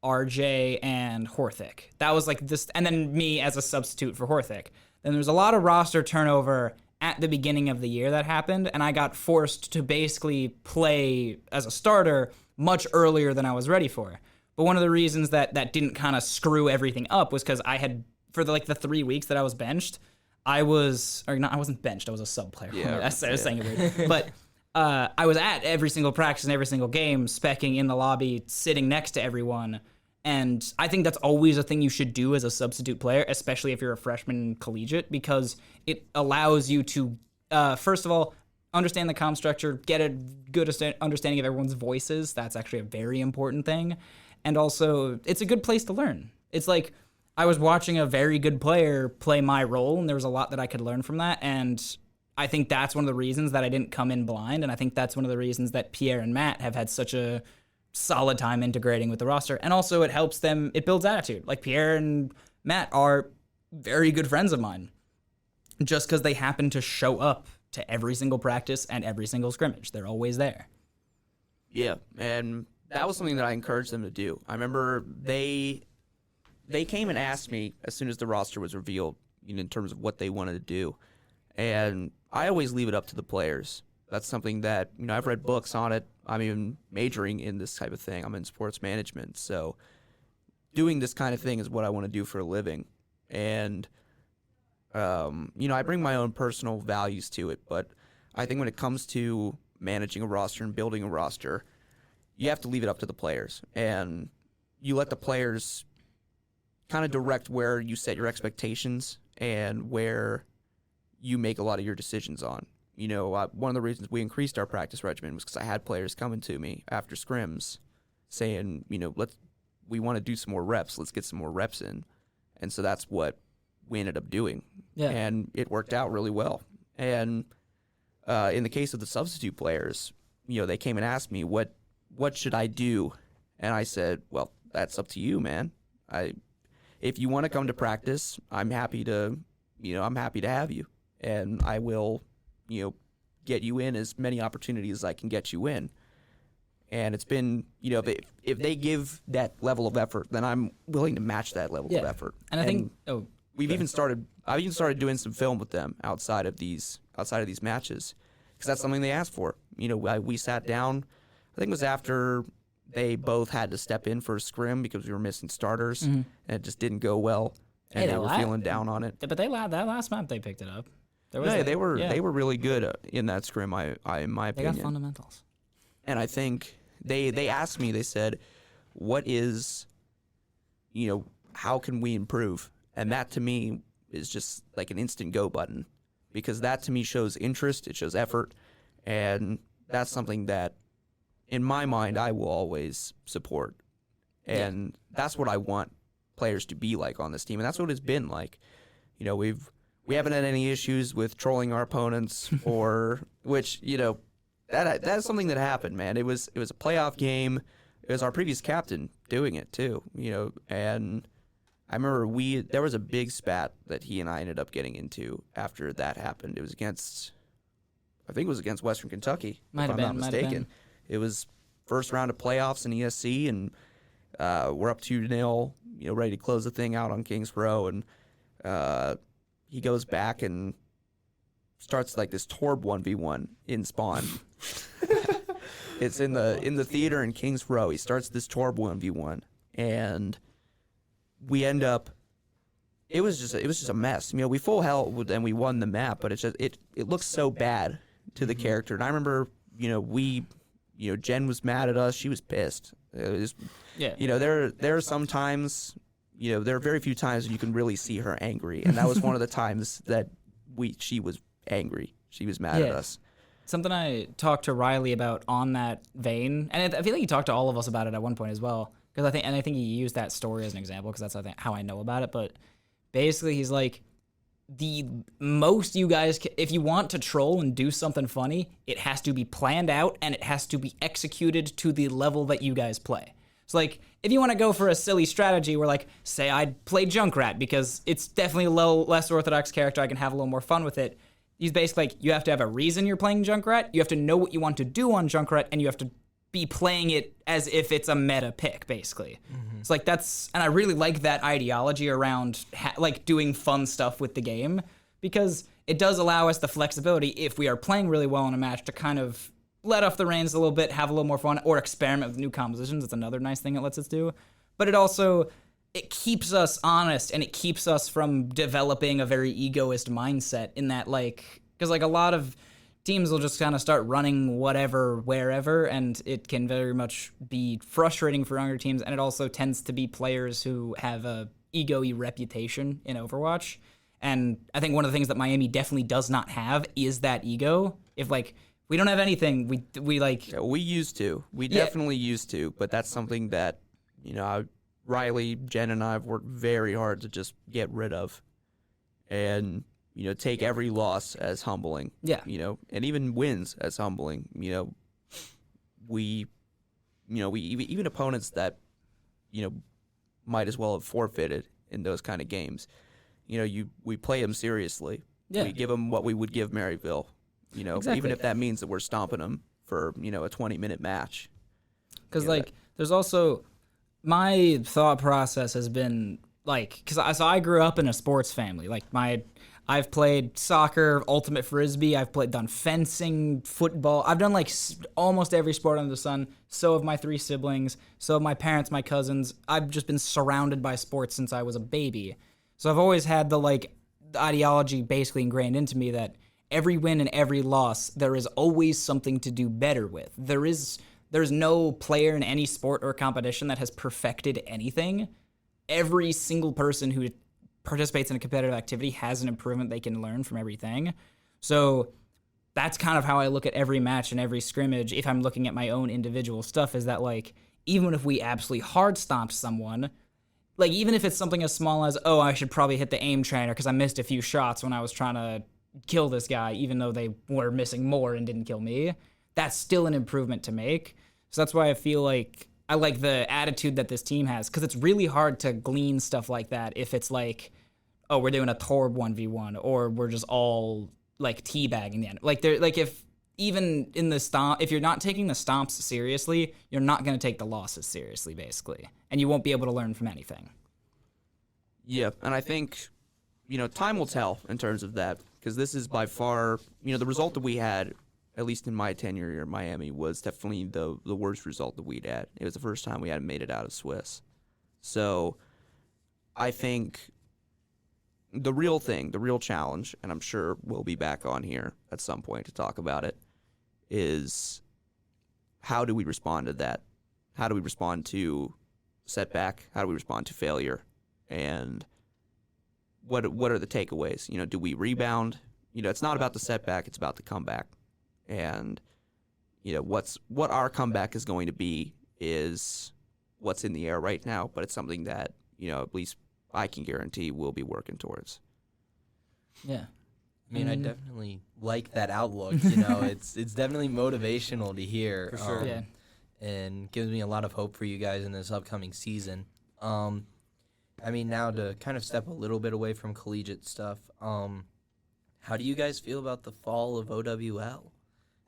RJ, and Horthick. That was this, and then me as a substitute for Horthick. Then there's a lot of roster turnover at the beginning of the year that happened, and I got forced to basically play as a starter much earlier than I was ready for. But one of the reasons that didn't kind of screw everything up was because I had, for the 3 weeks that I was benched, I wasn't benched. I was a sub player. Yeah, I was saying it weird. But I was at every single practice and every single game, specking in the lobby, sitting next to everyone. And I think that's always a thing you should do as a substitute player, especially if you're a freshman collegiate, because it allows you to, first of all, understand the comm structure, get a good understanding of everyone's voices. That's actually a very important thing. And also, it's a good place to learn. It's I was watching a very good player play my role, and there was a lot that I could learn from that. And I think that's one of the reasons that I didn't come in blind, and I think that's one of the reasons that Pierre and Matt have had such a solid time integrating with the roster. And also, it helps them, it builds attitude. Pierre and Matt are very good friends of mine, just because they happen to show up to every single practice and every single scrimmage. They're always there. Yeah, and that was something that I encouraged them to do. I remember they came and asked me as soon as the roster was revealed, in terms of what they wanted to do. And I always leave it up to the players. That's something that, I've read books on it. I'm even majoring in this type of thing. I'm in sports management. So doing this kind of thing is what I want to do for a living. And, I bring my own personal values to it. But I think when it comes to managing a roster and building a roster, you have to leave it up to the players. And you let the players kind of direct where you set your expectations and where you make a lot of your decisions on. One of the reasons we increased our practice regimen was because I had players coming to me after scrims saying, we want to do some more reps. Let's get some more reps in. And so that's what we ended up doing. Yeah. And it worked out really well. And in the case of the substitute players, they came and asked me, what should I do? And I said, well, that's up to you, man. If you want to come to practice, I'm happy to have you. And I will, get you in as many opportunities as I can get you in. And it's been, if they give that level of effort, then I'm willing to match that level of effort. And I think I've even started doing some film with them outside of these matches, because that's something they asked for. We sat down. I think it was after they both had to step in for a scrim because we were missing starters, and it just didn't go well, and they were feeling down on it. But that last map they picked it up. They were really good in that scrim. In my opinion, they got fundamentals. And I think they asked me. They said, "What is, how can we improve?" And that to me is just like an instant go button, because that to me shows interest. It shows effort, and that's something that, in my mind, I will always support. And that's what I want players to be like on this team, and that's what it's been like. we haven't had any issues with trolling our opponents or which, that's something that happened, man. It was a playoff game. It was our previous captain doing it too, and I remember there was a big spat that he and I ended up getting into after that happened. It was I think it was against Western Kentucky, if I'm not mistaken. It was first round of playoffs in ESC, and we're up 2-0, ready to close the thing out on Kings Row, and he goes back and starts like this Torb 1v1 in Spawn. It's in the theater in Kings Row. He starts this Torb 1v1, and we end up. It was just a mess. We full held and we won the map, but it looks so bad to the character. And I remember, Jen was mad at us. She was pissed. There are some times, there are very few times when you can really see her angry, and that was one of the times that she was angry. She was mad at us. Something I talked to Riley about on that vein, and I feel like he talked to all of us about it at one point as well, because I think he used that story as an example, because that's how I know about it. But basically, he's like, the most you guys if you want to troll and do something funny, it has to be planned out and it has to be executed to the level that you guys play. So like, if you want to go for a silly strategy where like, say I'd play Junkrat because it's definitely a little less orthodox character, I can have a little more fun with it. He's basically like, you have to have a reason you're playing Junkrat, you have to know what you want to do on Junkrat, and you have to be playing it as if it's a meta pick, basically. It's like and I really like that ideology around like doing fun stuff with the game, because it does allow us the flexibility, if we are playing really well in a match, to kind of let off the reins a little bit, have a little more fun, or experiment with new compositions. It's another nice thing it lets us do. But it keeps us honest, and it keeps us from developing a very egoist mindset in that, like, because like a lot of teams will just kind of start running whatever, wherever, and it can very much be frustrating for younger teams, and it also tends to be players who have a ego-y reputation in Overwatch. And I think one of the things that Miami definitely does not have is that ego. If like, we don't have anything, we like... Yeah, we used to. We definitely used to, but that's something that, Riley, Jen, and I have worked very hard to just get rid of, and take every loss as humbling. Yeah. And even wins as humbling. We even opponents that might as well have forfeited in those kind of games. We play them seriously. Yeah. We give them what we would give Maryville. Exactly. Even if that means that we're stomping them for a 20-minute match. Because there's also... My thought process has been, like, because I grew up in a sports family. Like, I've played soccer, ultimate frisbee, I've done fencing, football. I've done, like, almost every sport under the sun. So have my 3 siblings. So have my parents, my cousins. I've just been surrounded by sports since I was a baby. So I've always had the ideology basically ingrained into me that every win and every loss, there is always something to do better with. There's no player in any sport or competition that has perfected anything. Every single person who participates in a competitive activity has an improvement they can learn from everything. So that's kind of how I look at every match and every scrimmage, if I'm looking at my own individual stuff, is that, like, even if we absolutely hard stomp someone, like, even if it's something as small as, oh, I should probably hit the aim trainer because I missed a few shots when I was trying to kill this guy, even though they were missing more and didn't kill me, that's still an improvement to make. So that's why I feel like I like the attitude that this team has, because it's really hard to glean stuff like that if it's like, oh, we're doing a Torb 1v1, or we're just all like teabagging the end. Like, if even in the stomp, if you're not taking the stomps seriously, you're not going to take the losses seriously, basically, and you won't be able to learn from anything. Yeah, and I think, time will tell in terms of that, because this is by far, the result that we had, at least in my tenure here in Miami, was definitely the worst result that we'd had. It was the first time we hadn't made it out of Swiss. So I think the real challenge, and I'm sure we'll be back on here at some point to talk about it, is how do we respond to that? How do we respond to setback? How do we respond to failure? And what are the takeaways? Do we rebound? It's not about the setback, it's about the comeback. And, what our comeback is going to be is what's in the air right now, but it's something that, at least I can guarantee we'll be working towards. Yeah. I mean, I definitely like that outlook. It's definitely motivational to hear. For sure. Yeah. And gives me a lot of hope for you guys in this upcoming season. I mean, now to kind of step a little bit away from collegiate stuff, how do you guys feel about the fall of OWL?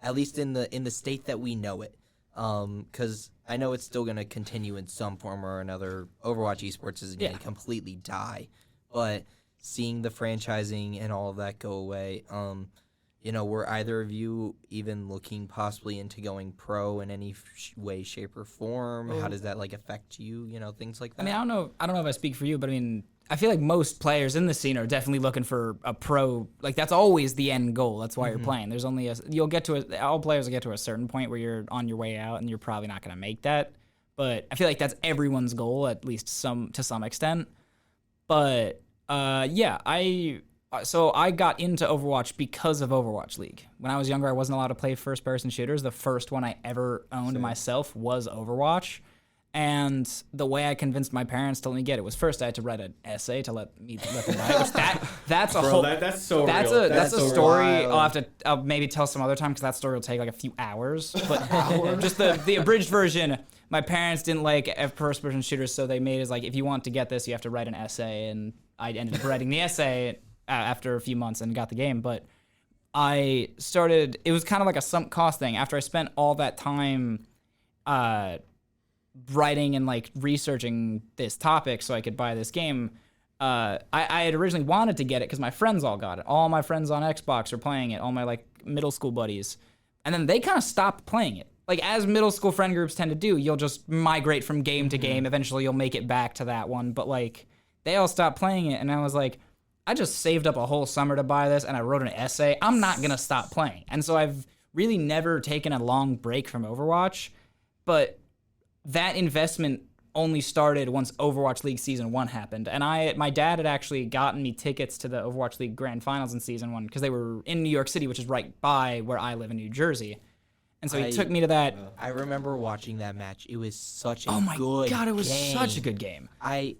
At least in the state that we know it. Because I know it's still going to continue in some form or another. Overwatch Esports isn't going to completely die. But seeing the franchising and all of that go away, were either of you even looking possibly into going pro in any way, shape, or form? How does that affect you? Things like that. I mean, I don't know if I speak for you, but I mean, I feel like most players in the scene are definitely looking for a pro. Like that's always the end goal. That's why you're playing. There's only all players will get to a certain point where you're on your way out, and you're probably not going to make that. But I feel like that's everyone's goal, at least to some extent. But So I got into Overwatch because of Overwatch League. When I was younger, I wasn't allowed to play first-person shooters. The first one I ever owned myself was Overwatch. And the way I convinced my parents to let me get it was first I had to write an essay to let them buy it. Which that's a Bro, whole that's so that's real. that's a so story. wild. I'll maybe tell some other time because that story will take like a few hours. But just the abridged version. My parents didn't like first-person shooters, so they made it like if you want to get this, you have to write an essay. And I ended up writing the essay after a few months and got the game. But it was kind of like a sunk cost thing. After I spent all that time writing and researching this topic so I could buy this game, I had originally wanted to get it because my friends all got it. All my friends on Xbox are playing it, all my middle school buddies. And then they kind of stopped playing it. As middle school friend groups tend to do, you'll just migrate from game to game. Eventually you'll make it back to that one. But they all stopped playing it, and I was like, I just saved up a whole summer to buy this, and I wrote an essay. I'm not going to stop playing. And so I've really never taken a long break from Overwatch, but that investment only started once Overwatch League Season 1 happened. And my dad had actually gotten me tickets to the Overwatch League Grand Finals in Season 1 because they were in New York City, which is right by where I live in New Jersey. And so he took me to that. I remember watching that match. It was such a good Oh my God, it was game. such a good game. I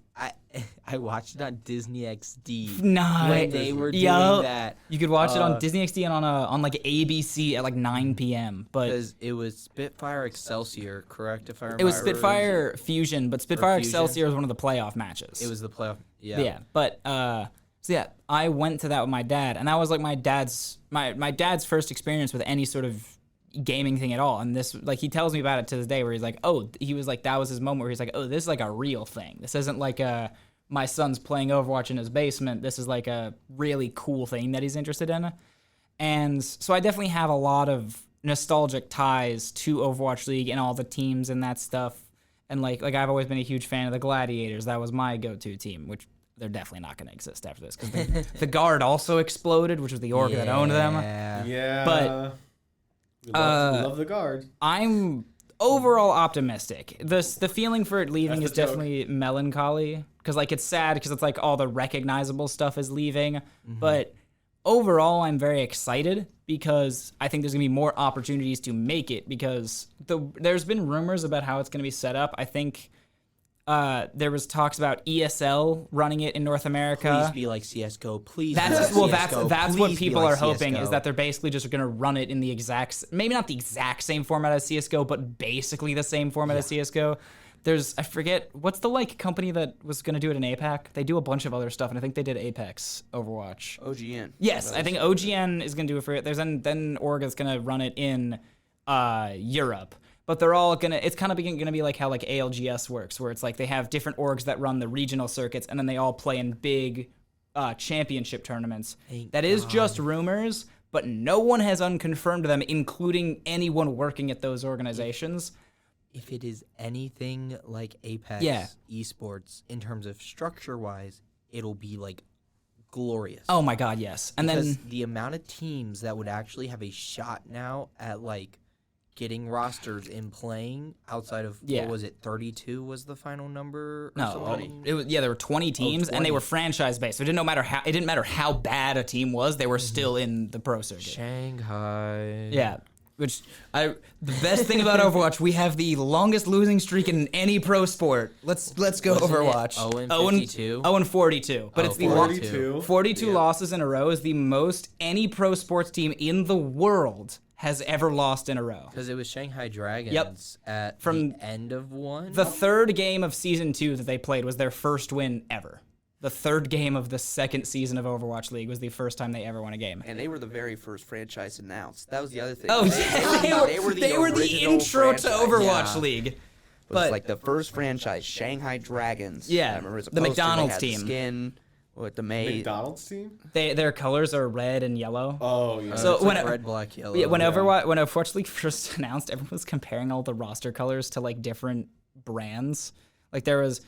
watched it on Disney XD Nice. when they were doing that. You could watch it on Disney XD and on ABC at 9 p.m. But Because it was Spitfire Excelsior, correct? If I remember. it was Spitfire Fusion, but Spitfire Fusion? Excelsior was one of the playoff matches. It was the playoff. Yeah. Yeah, but I went to that with my dad, and that was my dad's first experience with any sort of gaming thing at all. And this, he tells me about it to this day, where he's like, oh, he was that was his moment where he's like, oh, this is a real thing. This isn't my son's playing Overwatch in his basement. This is a really cool thing that he's interested in. And so I definitely have a lot of nostalgic ties to Overwatch League and all the teams and that stuff. And I've always been a huge fan of the Gladiators. That was my go-to team, which they're definitely not going to exist after this because the Guard also exploded, which was the org that owned them. Yeah. But we love the Guard. I'm overall optimistic. The feeling for it leaving That's is the joke. definitely melancholy because it's sad because it's all the recognizable stuff is leaving. But overall, I'm very excited because I think there's gonna be more opportunities to make it because there's been rumors about how it's gonna be set up. I think there was talks about ESL running it in North America. Please be like CS:GO. Please. That's be like that's CS:GO. what Please be people like are hoping CS:GO. is that they're basically just going to run it in the maybe not the exact same format as CS:GO, but basically the same format as CS:GO. I forget what's the company that was going to do it in APAC. They do a bunch of other stuff, and I think they did Apex Overwatch. OGN. Yes, I think OGN is going to do it for it. There's then Org is going to run it in Europe. But they're all it's kind of going to be like how ALGS works, where it's they have different orgs that run the regional circuits, and then they all play in big championship tournaments. That is just rumors, but no one has unconfirmed them, including anyone working at those organizations. If it is anything like Apex Esports in terms of structure-wise, it'll be glorious. Oh my God, yes. And because then the amount of teams that would actually have a shot now at getting rosters in playing outside of what was it, 32 was the final number? It was there were 20 teams, and they were franchise based. So it didn't matter how bad a team was, they were still in the pro circuit. Shanghai. Yeah. The best thing about Overwatch, we have the longest losing streak in any pro sport. Let's go Wasn't Overwatch. 0-52? 0-42. But it's the 42. 42 losses in a row is the most any pro sports team in the world has ever lost in a row. Because it was Shanghai Dragons at the end of one. The third game of Season 2 that they played was their first win ever. The third game of the second season of Overwatch League was the first time they ever won a game. And they were the very first franchise announced. That was the other thing. Oh, yeah. They were the intro to Overwatch League. It was like the first franchise, Shanghai Dragons. Yeah, I remember it was a the poster, McDonald's they had team. The skin with the May. McDonald's team? Their colors are red and yellow. Oh, yeah. So it's when like red, black, yellow. Yeah, when Overwatch League first announced, everyone was comparing all the roster colors to like different brands. Like there was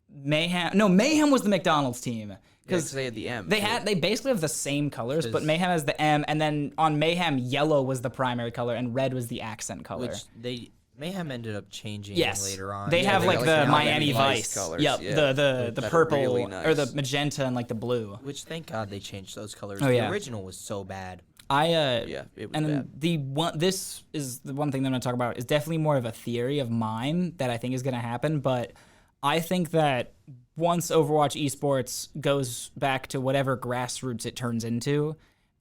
Mayhem. No, Mayhem was the McDonald's team Because they had the M. They basically have the same colors, but Mayhem has the M, and then on Mayhem, yellow was the primary color and red was the accent color. Which Mayhem ended up changing later on. They have like the Miami Vice colors. Yep, Yeah. the purple really nice. or the magenta and like the blue. Which thank God they changed those colors. Oh, the yeah. original was so bad. Yeah, it was and bad. This is the one thing that I'm going to talk about is definitely more of a theory of mine that I think is going to happen, but I think that once Overwatch Esports goes back to whatever grassroots it turns into,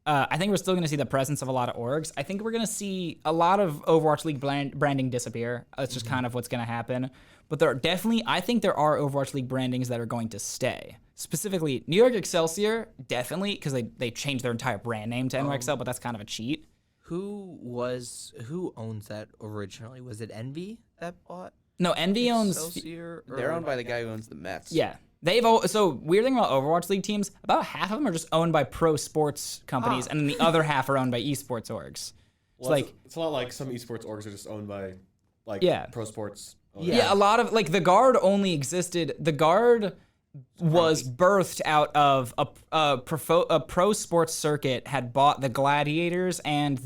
I think we're still going to see the presence of a lot of orgs. I think we're going to see a lot of Overwatch League branding disappear. That's just kind of what's going to happen. But I think there are Overwatch League brandings that are going to stay. Specifically, New York Excelsior, definitely, because they changed their entire brand name to NYXL, but that's kind of a cheat. Who owns that originally? Was it Envy that bought No, Envy owns... Excelsior? They're owned by the guy who owns the Mets. Yeah. So weird thing about Overwatch League teams, about half of them are just owned by pro sports companies, and then the other half are owned by esports orgs. Well, it's a lot like some esports orgs are just owned by pro sports owners. Yeah, a lot of the Guard only existed. The Guard was birthed out of a pro sports circuit had bought the Gladiators and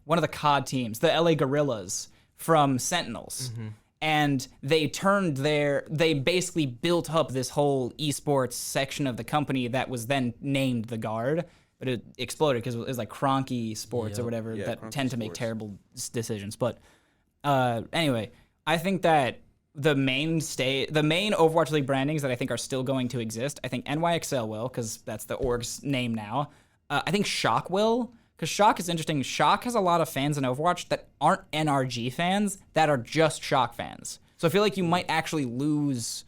one of the COD teams, the LA Gorillas from Sentinels. Mm-hmm. And they basically built up this whole esports section of the company that was then named the Guard, but it exploded because it was like Cronky Sports or whatever that Cronky tend to make Sports. terrible decisions. But anyway, I think that the main Overwatch League brandings that I think are still going to exist, I think NYXL will, because that's the org's name now. I think Shock will. Because Shock is interesting. Shock has a lot of fans in Overwatch that aren't NRG fans, that are just Shock fans. So I feel like you might actually lose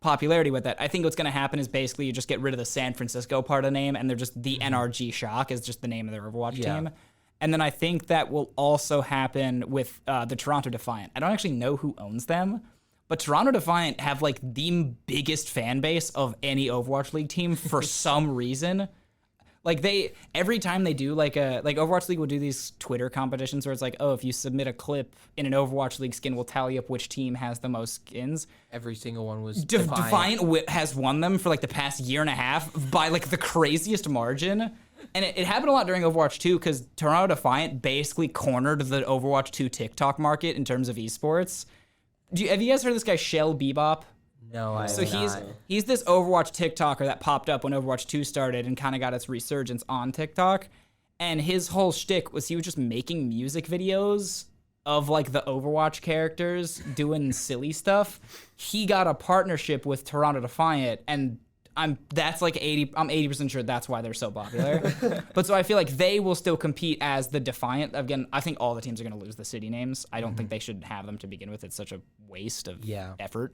popularity with that. I think what's going to happen is basically you just get rid of the San Francisco part of the name, and they're just the NRG Shock is just the name of their Overwatch team. And then I think that will also happen with the Toronto Defiant. I don't actually know who owns them, but Toronto Defiant have like the biggest fan base of any Overwatch League team for some reason. Like every time they do like Overwatch League will do these Twitter competitions where it's like, oh, if you submit a clip in an Overwatch League skin, we'll tally up which team has the most skins. Every single one was Defiant has won them for like the past year and a half by like the craziest margin. And it happened a lot during Overwatch 2 because Toronto Defiant basically cornered the Overwatch 2 TikTok market in terms of esports. Have you guys heard of this guy, Shell Bebop? No, I So have not. he's this Overwatch TikToker that popped up when Overwatch 2 started and kind of got its resurgence on TikTok. And his whole shtick was he was just making music videos of like the Overwatch characters doing silly stuff. He got a partnership with Toronto Defiant, and I'm 80% sure that's why they're so popular. But so I feel like they will still compete as the Defiant. Again, I think all the teams are going to lose the city names. I don't think they should have them to begin with. It's such a waste of effort.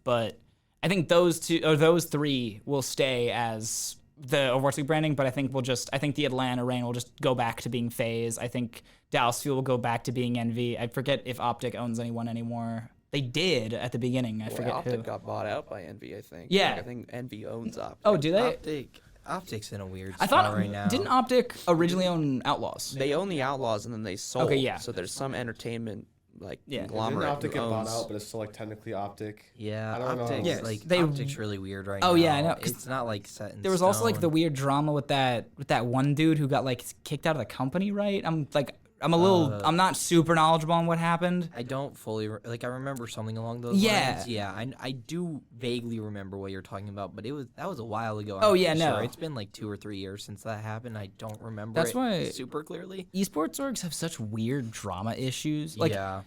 But I think those three will stay as the Overwatch League branding, but I think the Atlanta Reign will just go back to being FaZe. I think Dallas Fuel will go back to being Envy. I forget if Optic owns anyone anymore. They did at the beginning. I forget Optic who. got bought out by Envy, I think. Yeah. Like, I think Envy owns Optic. Oh, do they? Optic's in a weird I spot thought right now. didn't Optic originally own Outlaws? They own the Outlaws and then they sold. Okay, yeah. So there's some entertainment Didn't conglomerate Optic who get bought owns. out, but it's still like technically Optic. Yeah, I don't know. Optic's Yeah, Optic's really weird right now. Oh, yeah, I know, 'cause It's not like set in There was also like stone. the weird drama with that one dude who got like kicked out of the company, right? I'm not super knowledgeable on what happened. I don't fully I remember something along those lines. Yeah, I do vaguely remember what you're talking about, but that was a while ago. Oh yeah, no, sure. It's been like 2 or 3 years since that happened. I don't remember. That's why super clearly. Esports orgs have such weird drama issues. Like, yeah.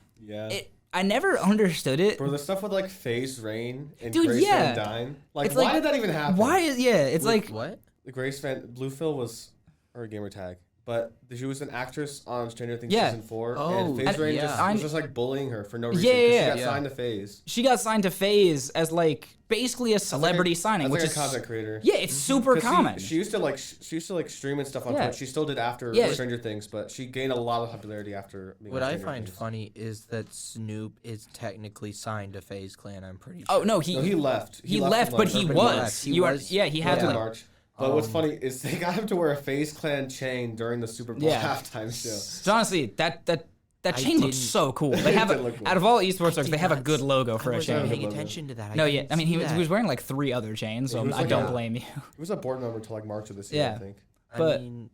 I never understood it. For the stuff with like FaZe, Rain, and Dude, Grace yeah. Van Dyne. Like, It's why like, did that even happen? It's like what? The Bluephil was her gamer tag, but she was an actress on Stranger Things Yeah. season 4, Oh, and FaZe Rain was just like bullying her for no reason. 'Cause she got signed to FaZe. She got signed to FaZe as like basically a celebrity signing, which like is a content creator. Yeah, it's super common. She used to stream and stuff on Twitch. She still did after Stranger Things, but she gained a lot of popularity after. What I find funny is that Snoop is technically signed to FaZe Clan. I'm pretty sure. Oh no, he left. He left, but he was. He had to. March. But what's funny is they got him to wear a FaZe Clan chain during the Super Bowl halftime show. So honestly, that chain looks so cool. They have out of all esports orgs, they have a good logo for a chain. I wasn't paying attention to that. I mean he was wearing like 3 other chains, so I don't blame you. He was a board member till like March of this year, I think. But I mean,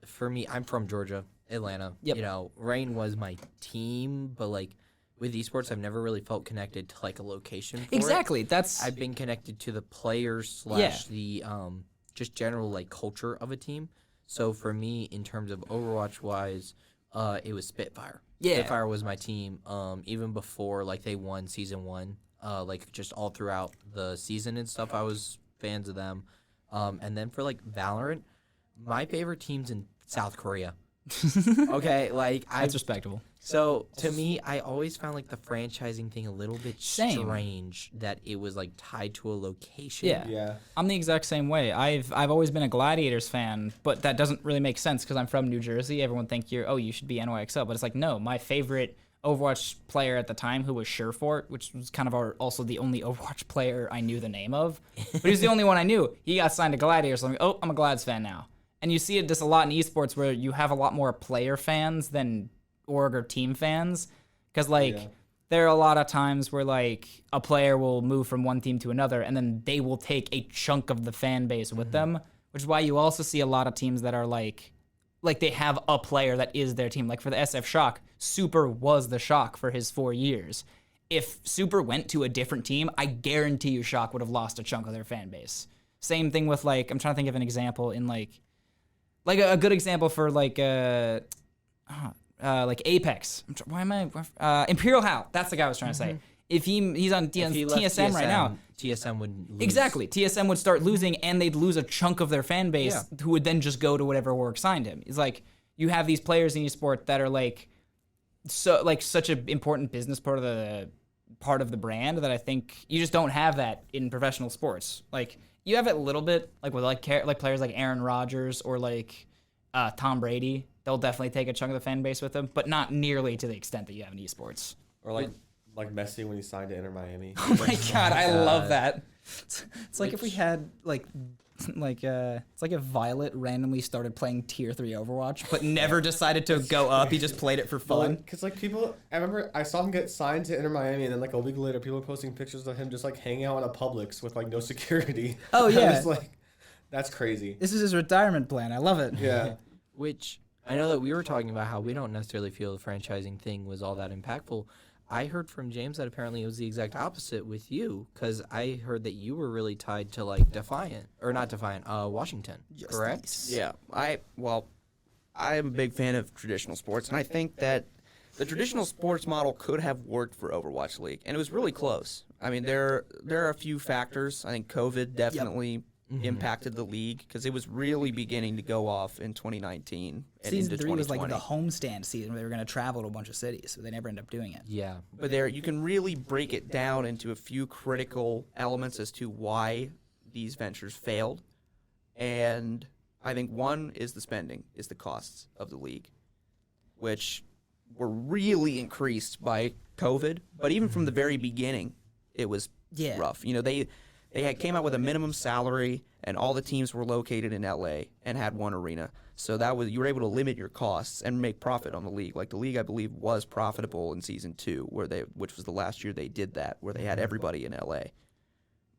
for me, I'm from Georgia, Atlanta. Yep. You know, Rain was my team, but like with esports, I've never really felt connected to like a location. For exactly. it. I've been connected to the players / the just general like culture of a team. So for me, in terms of Overwatch wise, it was Spitfire. Yeah. Spitfire was my team. Even before like they won season 1, like just all throughout the season and stuff, I was fans of them. And then for like Valorant, my favorite team's in South Korea. Okay, like that's respectable. So to me, I always found like the franchising thing a little bit strange that it was like tied to a location. Yeah. I'm the exact same way. I've always been a Gladiators fan, but that doesn't really make sense because I'm from New Jersey. Everyone think you should be NYXL, but it's like no, my favorite Overwatch player at the time who was Surefort, which was kind of also the only Overwatch player I knew the name of, but he was the only one I knew. He got signed to Gladiators, so I'm like, I'm a Glads fan now. And you see it just a lot in esports where you have a lot more player fans than org or team fans. Because, there are a lot of times where, like, a player will move from one team to another, and then they will take a chunk of the fan base with them, which is why you also see a lot of teams that are, like they have a player that is their team. Like, for the SF Shock, Super was the Shock for his 4 years. If Super went to a different team, I guarantee you Shock would have lost a chunk of their fan base. Same thing with, like, I'm trying to think of an example in, like a good example for like Apex. Imperial Hal. That's the guy I was trying to say. If he's on TSM right now, TSM would lose. Exactly. TSM would start losing, and they'd lose a chunk of their fan base, who would then just go to whatever org signed him. It's like you have these players in esports that are such an important business part of the brand that I think you just don't have that in professional sports. Like. You have it a little bit, like with like players like Aaron Rodgers or like Tom Brady. They'll definitely take a chunk of the fan base with them, but not nearly to the extent that you have in esports. Or like Messi when he signed to Inter Miami. Oh my God, I love that. It's like if we had it's like if Violet randomly started playing Tier 3 Overwatch, but never decided to go up. He just played it for fun. Because people, I remember I saw him get signed to Inter Miami, and then like a week later, people were posting pictures of him just like hanging out in a Publix with like no security. Oh yeah, just, like that's crazy. This is his retirement plan. I love it. Yeah. Which I know that we were talking about how we don't necessarily feel the franchising thing was all that impactful. I heard from James that apparently it was the exact opposite with you, because I heard that you were really tied to like Washington, correct? Nice. Yeah, I am a big fan of traditional sports, and I think that the traditional sports model could have worked for Overwatch League, and it was really close. I mean, there are a few factors. I think COVID definitely impacted the league because it was really beginning to go off in 2019 and Season into 3 was 2020. like the homestand season where they were going to travel to a bunch of cities, so they never ended up doing it. Yeah. But there, you can really break it down into a few critical elements as to why these ventures failed. And I think one is the costs of the league, which were really increased by COVID. But even from the very beginning, it was rough. You know, they had came out with a minimum salary, and all the teams were located in LA and had one arena. So you were able to limit your costs and make profit on the league. Like the league, I believe, was profitable in season 2, which was the last year they did that, where they had everybody in LA.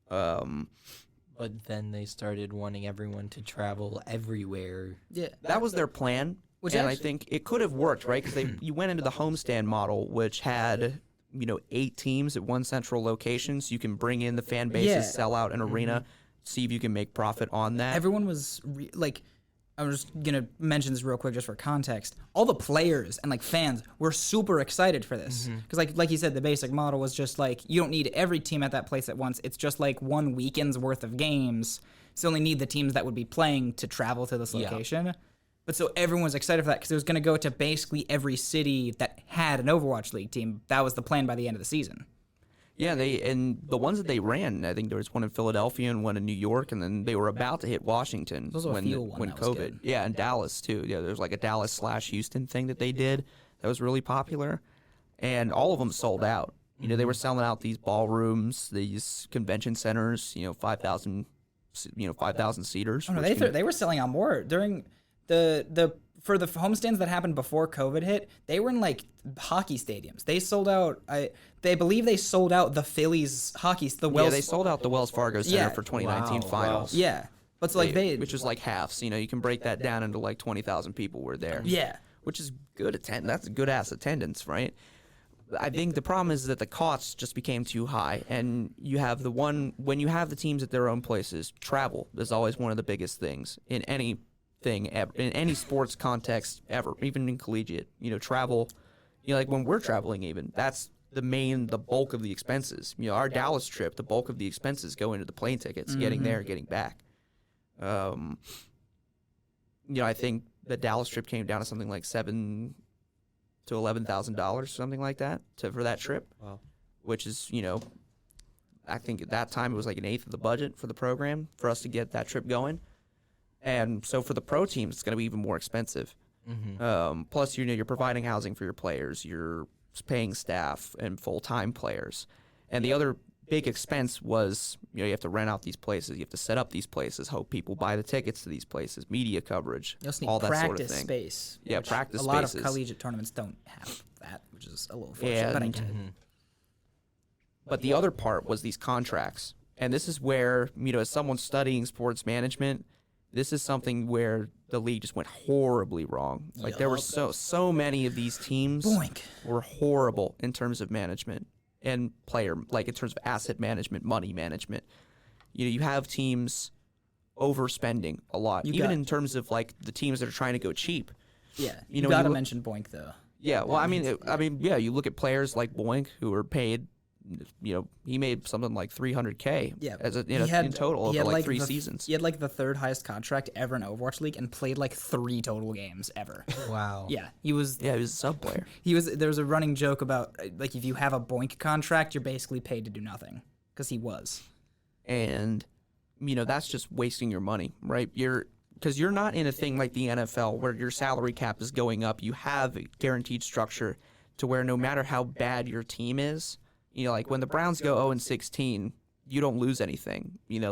But then they started wanting everyone to travel everywhere. Yeah, that was their plan. I think it could have worked, right? Because you went into the homestand model, which had 8 teams at one central location, so you can bring in the fan bases, sell out an arena, see if you can make profit on that. Everyone was I'm just gonna mention this real quick just for context. All the players and fans were super excited for this because like you said, the basic model was just you don't need every team at that place at once. It's just one weekend's worth of games. So you only need the teams that would be playing to travel to this location. But so everyone was excited for that because it was going to go to basically every city that had an Overwatch League team. That was the plan by the end of the season. Yeah, and the ones that they ran, I think there was one in Philadelphia and one in New York, and then they were about to hit Washington when COVID. Yeah, and Dallas too. Yeah, there's a Dallas/Houston thing that they did that was really popular, and all of them sold out. They were selling out these ballrooms, these convention centers. 5,000, 5,000 seaters. Oh, no, they were selling out more during for the homestands that happened before COVID hit. They were in hockey stadiums. They sold out. They believe they sold out the Phillies hockey. They sold out the Wells Fargo Center for 2019 finals. Yeah, but so which was halves. You can break that down into 20,000 people were there. Yeah, which is good attendance. That's good ass attendance, right? I think the problem is that the costs just became too high, and you have when you have the teams at their own places. Travel is always one of the biggest things in any thing ever, in any sports context ever, even in collegiate. Travel. When we're traveling, even that's the bulk of the expenses. Our Dallas trip, the bulk of the expenses go into the plane tickets, getting there, getting back. I think the Dallas trip came down to something like $7,000 to $11,000, something like that, for that trip. Wow. Which is, I think at that time it was an eighth of the budget for the program for us to get that trip going. And so for the pro teams, it's going to be even more expensive. Plus, you're providing housing for your players, you're paying staff and full-time players. And the other big expense was, you have to rent out these places, you have to set up these places, hope people buy the tickets to these places, media coverage, all that sort of thing. Space. Yeah, practice spaces. A lot of collegiate tournaments don't have that, which is a little fortunate, but I get it. But the other part was these contracts. And this is where, as someone studying sports management, this is something where the league just went horribly wrong. There were so many of these teams were horrible in terms of management and player, in terms of asset management, money management. You have teams overspending a lot, in terms of the teams that are trying to go cheap. Yeah, you got to mention Boink though. Yeah, well, you look at players like Boink who are paid. He made something like $300K in total over 3 seasons. He had the third highest contract ever in Overwatch League and played 3 total games ever. Wow. Yeah, he was a sub player. There was a running joke about if you have a Boink contract, you're basically paid to do nothing because he was. And that's just wasting your money, right? Because you're not in a thing like the NFL where your salary cap is going up. You have a guaranteed structure to where no matter how bad your team is. When the Browns go 0-16, you don't lose anything. Your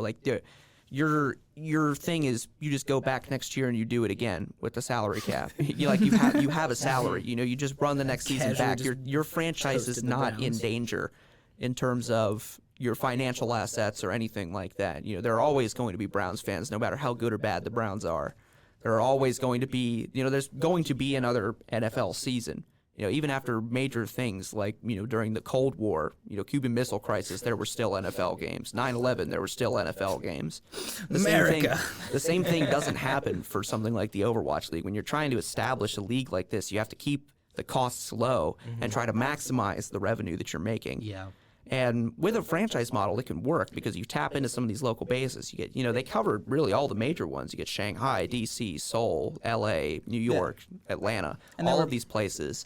thing is you just go back next year and you do it again with the salary cap. you have a salary. You just run the next season back. Your franchise is not in danger in terms of your financial assets or anything like that. There are always going to be Browns fans, no matter how good or bad the Browns are. There are always going to be. There's going to be another NFL season. Even after major things during the Cold War, Cuban Missile Crisis, there were still NFL games. 9/11, there were still NFL games. The same thing doesn't happen for something like the Overwatch League. When you're trying to establish a league like this, you have to keep the costs low and try to maximize the revenue that you're making. Yeah. And with a franchise model, it can work because you tap into some of these local bases. You get, they covered really all the major ones. You get Shanghai, D.C., Seoul, L.A., New York, Atlanta, and all of these places.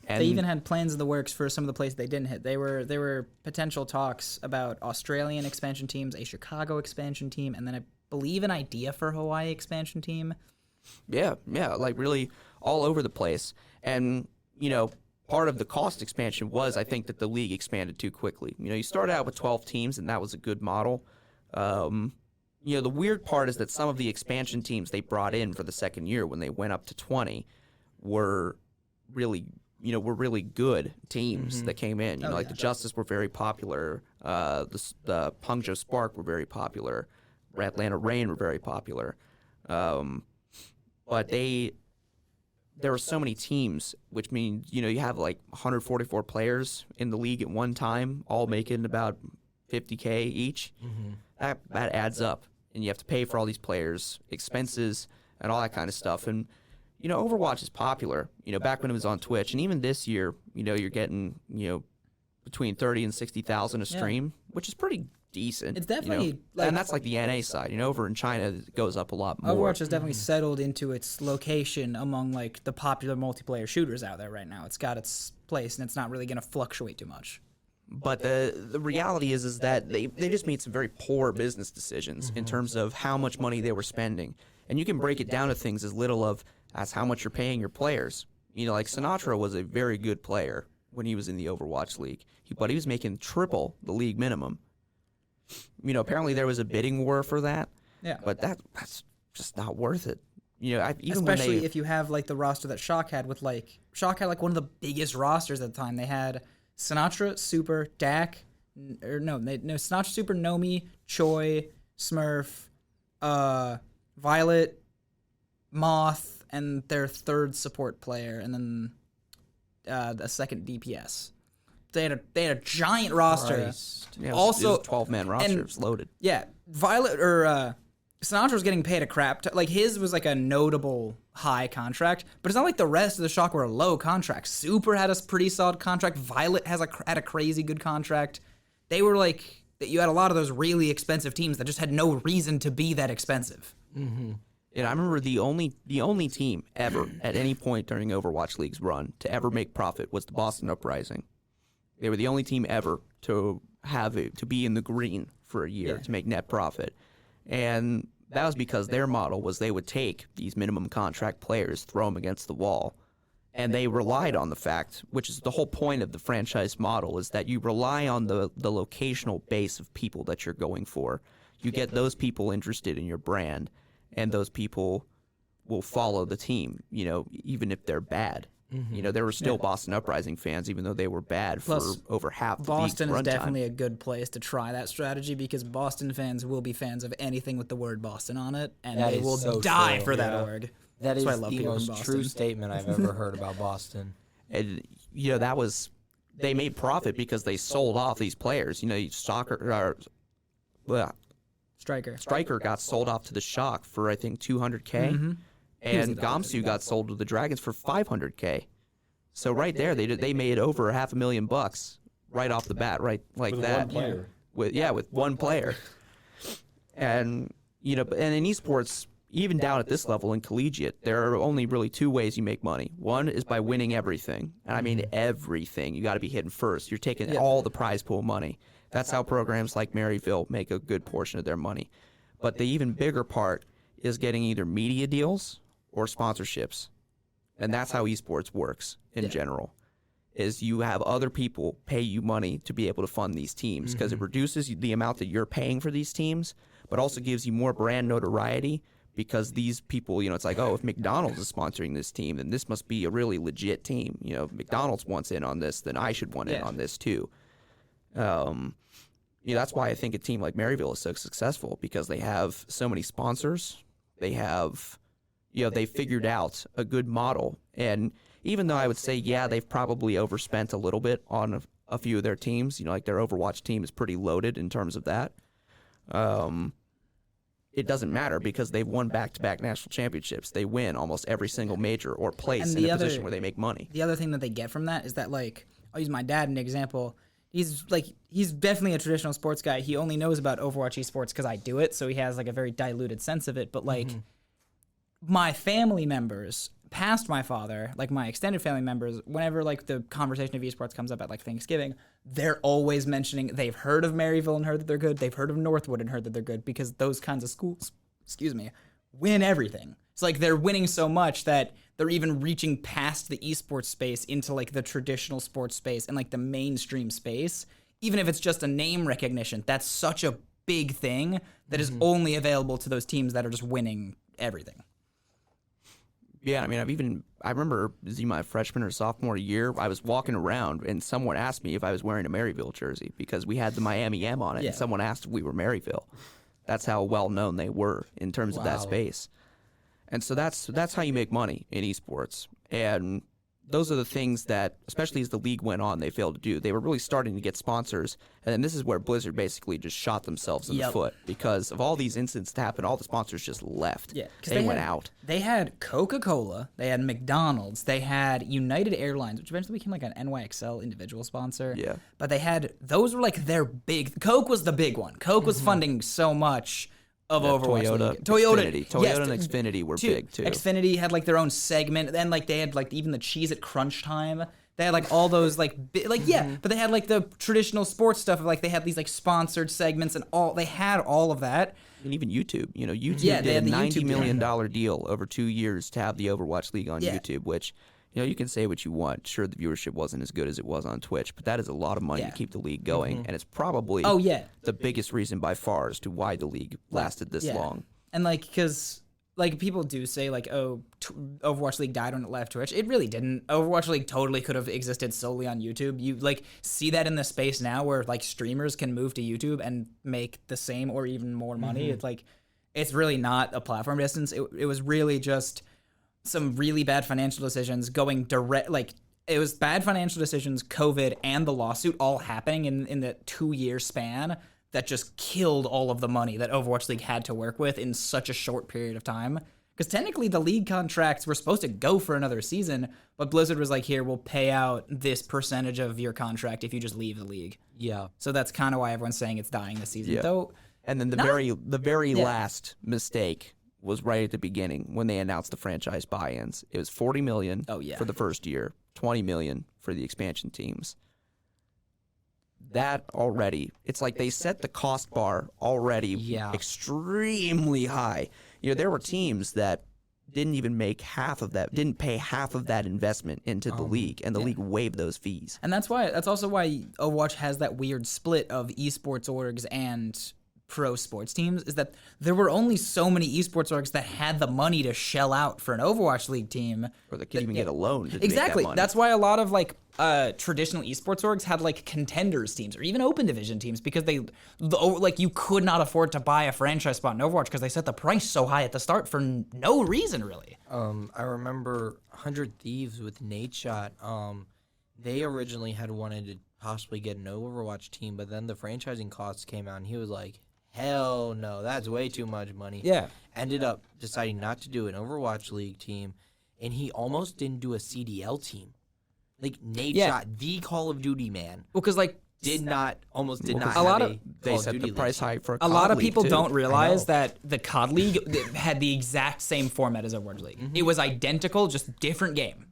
And they even had plans in the works for some of the places they didn't hit. There were potential talks about Australian expansion teams, a Chicago expansion team, and then I believe an idea for Hawaii expansion team. Yeah, really all over the place. And, part of the cost expansion was, I think, that the league expanded too quickly. You started out with 12 teams, and that was a good model. The weird part is that some of the expansion teams they brought in for the second year when they went up to 20 were really good teams that came in. The Justice were very popular. The Hangzhou Spark were very popular. Atlanta Reign were very popular. But they there were so many teams, which means, you have like 144 players in the league at one time, all making about 50K each. That adds up, and you have to pay for all these players, expenses, and all that kind of stuff. And Overwatch is popular. Back when it was on Twitch, and even this year, you're getting between 30 and 60,000 a stream, which is pretty decent. It's definitely and that's like the NA side. Over in China, it goes up a lot more. Overwatch has definitely settled into its location among like the popular multiplayer shooters out there right now. It's got its place, and it's not really going to fluctuate too much. But the reality is that they just made some very poor business decisions in terms of how much money they were spending. And you can break it down to things as little of as how much you're paying your players. Like Sinatra was a very good player when he was in the Overwatch League, but he was making triple the league minimum. Apparently there was a bidding war for that. Yeah. But that's just not worth it. Especially if you have like the roster that Shock had with like Shock had like one of the biggest rosters at the time. They had Sinatra, Super, Dak, Sinatra, Super, Nomi, Choi, Smurf, Violet, Moth, and their third support player, and then the second DPS. They had a giant roster. Yeah, also, it was a 12-man roster. It was loaded. Yeah, Violet or Sinatra was getting paid a crap. Like his was like a notable high contract, but it's not like the rest of the Shock were a low contract. Super had a pretty solid contract. Violet had a crazy good contract. They were like you had a lot of those really expensive teams that just had no reason to be that expensive. And I remember the only team ever at any point during Overwatch League's run to ever make profit was the Boston Uprising. They were the only team ever to be in the green for a year to make net profit. And that was because their model was they would take these minimum contract players, throw them against the wall, and they relied on the fact, which is the whole point of the franchise model, is that you rely on the locational base of people that you're going for. You get those people interested in your brand, and those people will follow the team, even if they're bad. There were still Boston Uprising fans, even though they were bad for over half the Boston league's is runtime. definitely a good place to try that strategy because Boston fans will be fans of anything with the word Boston on it, and That they is will so die true. for that org. That is why I love the people from most Boston. true statement I've ever heard about Boston. And that was they made profit because they sold off these players. Striker got sold off to the Shock for I think 200K, and Gamsu got sold to the Dragons for 500K. So right there, they made over $500,000 right off the bat, right like With that. one player. With one player. And and in esports, even down at this level in collegiate, there are only really two ways you make money. One is by winning everything, and I mean everything. You got to be hitting first. You're taking all the prize pool money. That's how programs like Maryville make a good portion of their money. But the even bigger part is getting either media deals or sponsorships. And that's how esports works in general, is you have other people pay you money to be able to fund these teams because it reduces the amount that you're paying for these teams, but also gives you more brand notoriety because these people, it's like, oh, if McDonald's is sponsoring this team, then this must be a really legit team. If McDonald's wants in on this, then I should want in on this too. That's why I think a team like Maryville is so successful because they have so many sponsors. They have, they figured out a good model. And even though I would say, they've probably overspent a little bit on a few of their teams, like their Overwatch team is pretty loaded in terms of that. It doesn't matter because they've won back-to-back national championships. They win almost every single major or place in a position where they make money. The other thing that they get from that is that, like, I'll use my dad as an example. He's definitely a traditional sports guy. He only knows about Overwatch esports because I do it, so he has like a very diluted sense of it. But like my family members, past my father, like my extended family members, whenever like the conversation of esports comes up at like Thanksgiving, they're always mentioning they've heard of Maryville and heard that they're good. They've heard of Northwood and heard that they're good because those kinds of schools, win everything. It's like they're winning so much that they're even reaching past the esports space into like the traditional sports space and like the mainstream space. Even if it's just a name recognition, that's such a big thing that is only available to those teams that are just winning everything. Yeah, I mean, I remember my freshman or sophomore year, I was walking around and someone asked me if I was wearing a Maryville jersey because we had the Miami M on it, and someone asked if we were Maryville. That's how well known they were in terms of that space. And so that's how you make money in esports. And those are the things that, especially as the league went on, they failed to do. They were really starting to get sponsors, and then this is where Blizzard basically just shot themselves in the foot because of all these incidents that happened. All the sponsors just left. Yeah, they went out. They had Coca-Cola, they had McDonald's, they had United Airlines, which eventually became like an NYXL individual sponsor. Yeah. But those were like their big. Coke was the big one. Coke was funding so much of Overwatch League. Toyota and Xfinity were big too. Xfinity had like their own segment. Then like they had like even the cheese at crunch time. They had like all those like but they had like the traditional sports stuff of like they had these like sponsored segments and they had all of that. And even YouTube, YouTube did a $90 million deal over 2 years to have the Overwatch League on YouTube, which, you can say what you want. Sure, the viewership wasn't as good as it was on Twitch, but that is a lot of money to keep the league going, and it's probably the biggest reason by far as to why the league lasted this long. And like, because like people do say like, Overwatch League died when it left Twitch. It really didn't. Overwatch League totally could have existed solely on YouTube. You like see that in the space now where like streamers can move to YouTube and make the same or even more money. It's like, it's really not a platform distance. It was really just some really bad financial decisions going direct. Like it was bad financial decisions, COVID, and the lawsuit all happening in the 2-year span that just killed all of the money that Overwatch League had to work with in such a short period of time. Because technically the league contracts were supposed to go for another season, but Blizzard was like, here, we'll pay out this percentage of your contract if you just leave the league. Yeah. So that's kind of why everyone's saying it's dying this season. Yeah. Though, and then the very last mistake was right at the beginning when they announced the franchise buy-ins. It was $40 million for the first year, $20 million for the expansion teams. That already, it's like they set the cost bar already extremely high. There were teams that didn't even make half of that, didn't pay half of that investment into the league, and the league waived those fees. And that's also why Overwatch has that weird split of esports orgs and pro sports teams, is that there were only so many esports orgs that had the money to shell out for an Overwatch League team. Or they could even get a loan to exactly. make that money. That's why a lot of like traditional esports orgs had like contenders teams or even open division teams because you could not afford to buy a franchise spot in Overwatch because they set the price so high at the start for no reason really. I remember 100 Thieves with Nate Shot. They originally had wanted to possibly get an Overwatch team, but then the franchising costs came out and he was like, hell no, that's way too much money. Yeah. Ended up deciding not to do an Overwatch League team, and he almost didn't do a CDL team. Like, Nate Shot, the Call of Duty man. Well, because, like, almost did not a lot have of they set the price high for a COD lot of league, people too. don't realize that the COD League had the exact same format as Overwatch League. It was identical, just different game.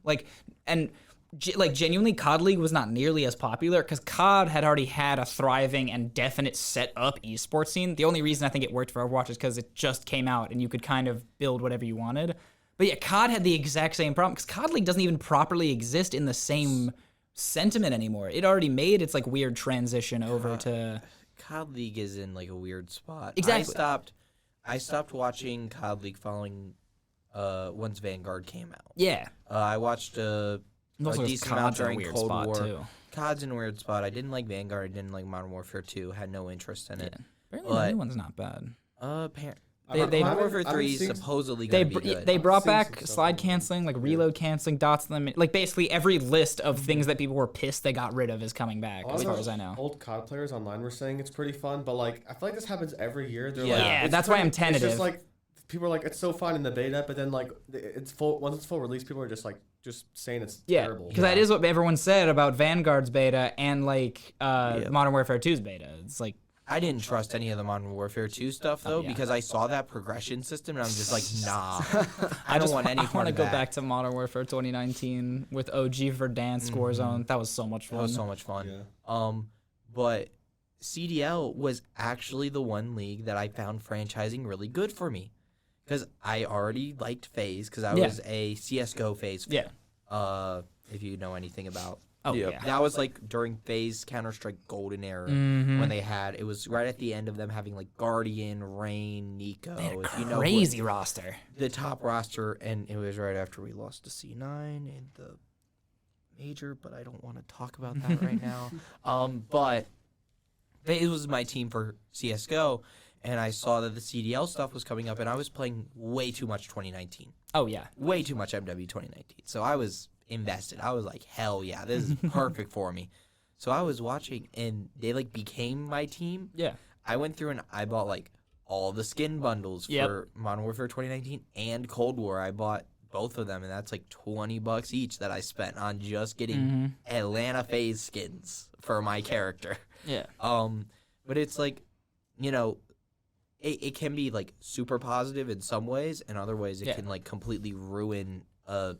Genuinely, COD League was not nearly as popular because COD had already had a thriving and definite set up esports scene. The only reason I think it worked for Overwatch is because it just came out and you could kind of build whatever you wanted. But yeah, COD had the exact same problem because COD League doesn't even properly exist in the same sentiment anymore. It already made its like weird transition over to COD League is in like a weird spot. Exactly. I stopped watching COD League following once Vanguard came out. Yeah. I watched a decent amount during Cold War. Too. COD's in a weird spot. I didn't like Vanguard. I didn't like Modern Warfare 2. Had no interest in it. Apparently the new one's not bad. Modern Warfare 3 is supposedly going to be good. They brought back slide canceling, like reload canceling, dots limit. Like basically every list of things that people were pissed they got rid of is coming back, as far as I know. Old COD players online were saying it's pretty fun, but like I feel like this happens every year. They're Yeah, that's why I'm tentative. It's just like people are like, it's so fun in the beta, but then like it's full once it's full release, people are just saying it's terrible. Because that is what everyone said about Vanguard's beta and like Modern Warfare 2's beta. It's like I didn't trust any of the Modern Warfare 2 stuff, though, because I saw that progression system, and I'm just like, nah. I don't want any part of that. I want to go back to Modern Warfare 2019 with OG Verdansk Score Zone. That was so much fun. That was so much fun. Yeah. But CDL was actually the one league that I found franchising really good for me. Because I already liked FaZe, because I was a CSGO FaZe fan. If you know anything about. Oh, yeah. That was like during FaZe Counter-Strike Golden Era when they had, it was right at the end of them having like Guardian, Rain, Nico. If you know crazy roster. The top roster, and it was right after we lost to C9 in the major, but I don't want to talk about that right now. But it was my team for CSGO, and I saw that the CDL stuff was coming up, and I was playing way too much 2019. Oh yeah. Way too much MW 2019. So I was invested. I was like, hell yeah, this is perfect for me. So I was watching, and they like became my team. Yeah. I went through and I bought like all the skin bundles for Modern Warfare 2019 and Cold War. I bought both of them, and that's like $20 each that I spent on just getting Atlanta FaZe skins for my character. Yeah. But it's like, you know, it can be like super positive in some ways, and other ways it can like completely ruin a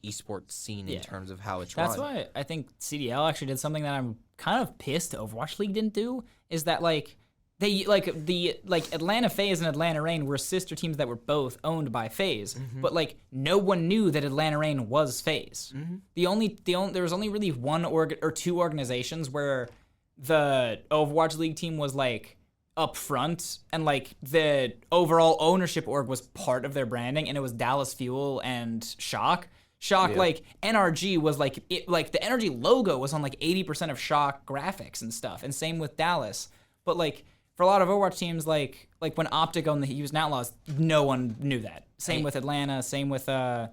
esports scene in terms of how it's run. That's why I think CDL actually did something that I'm kind of pissed Overwatch League didn't do, is that like they like Atlanta FaZe and Atlanta Reign were sister teams that were both owned by FaZe, but like no one knew that Atlanta Reign was FaZe. There was only really one or two organizations where the Overwatch League team was like up front, and like the overall ownership org was part of their branding, and it was Dallas Fuel and Shock. Like NRG was like like the NRG logo was on like 80% of Shock graphics and stuff, and same with Dallas. But like for a lot of Overwatch teams, like when Optic owned the Houston Outlaws, no one knew that. Same with Atlanta. Same with a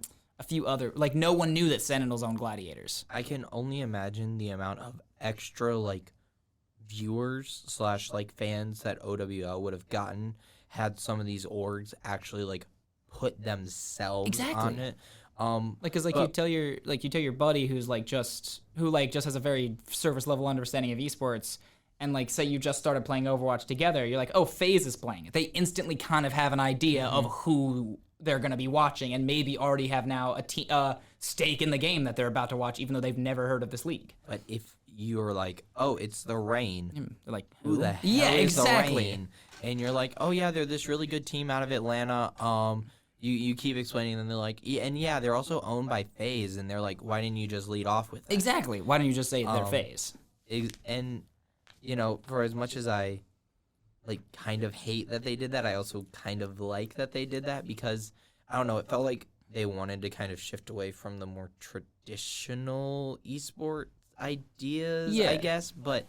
few other, like no one knew that Sentinels owned Gladiators. I can only imagine the amount of extra like viewers / like fans that OWL would have gotten had some of these orgs actually like put themselves on it. Because you tell your buddy who just has a very surface level understanding of esports, and like say you just started playing Overwatch together, you're like, oh, FaZe is playing it. They instantly kind of have an idea of who they're going to be watching, and maybe already have now a stake in the game that they're about to watch, even though they've never heard of this league. But if you're like, oh, it's the Reign, they're like, who the hell is the Reign? And you're like, oh yeah, they're this really good team out of Atlanta. You keep explaining, and they're like, yeah, they're also owned by FaZe, and they're like, why didn't you just lead off with that? Exactly. Why don't you just say they're FaZe? And you know, for as much as I like kind of hate that they did that, I also kind of like that they did that, because I don't know, it felt like they wanted to kind of shift away from the more traditional esport ideas, I guess, but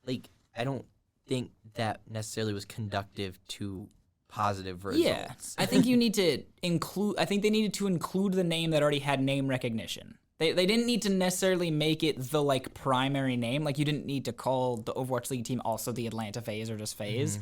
like I don't think that necessarily was conducive to positive results. Yeah, I think you need to include. I think they needed to include the name that already had name recognition. They didn't need to necessarily make it the like primary name. Like you didn't need to call the Overwatch League team also the Atlanta FaZe or just FaZe,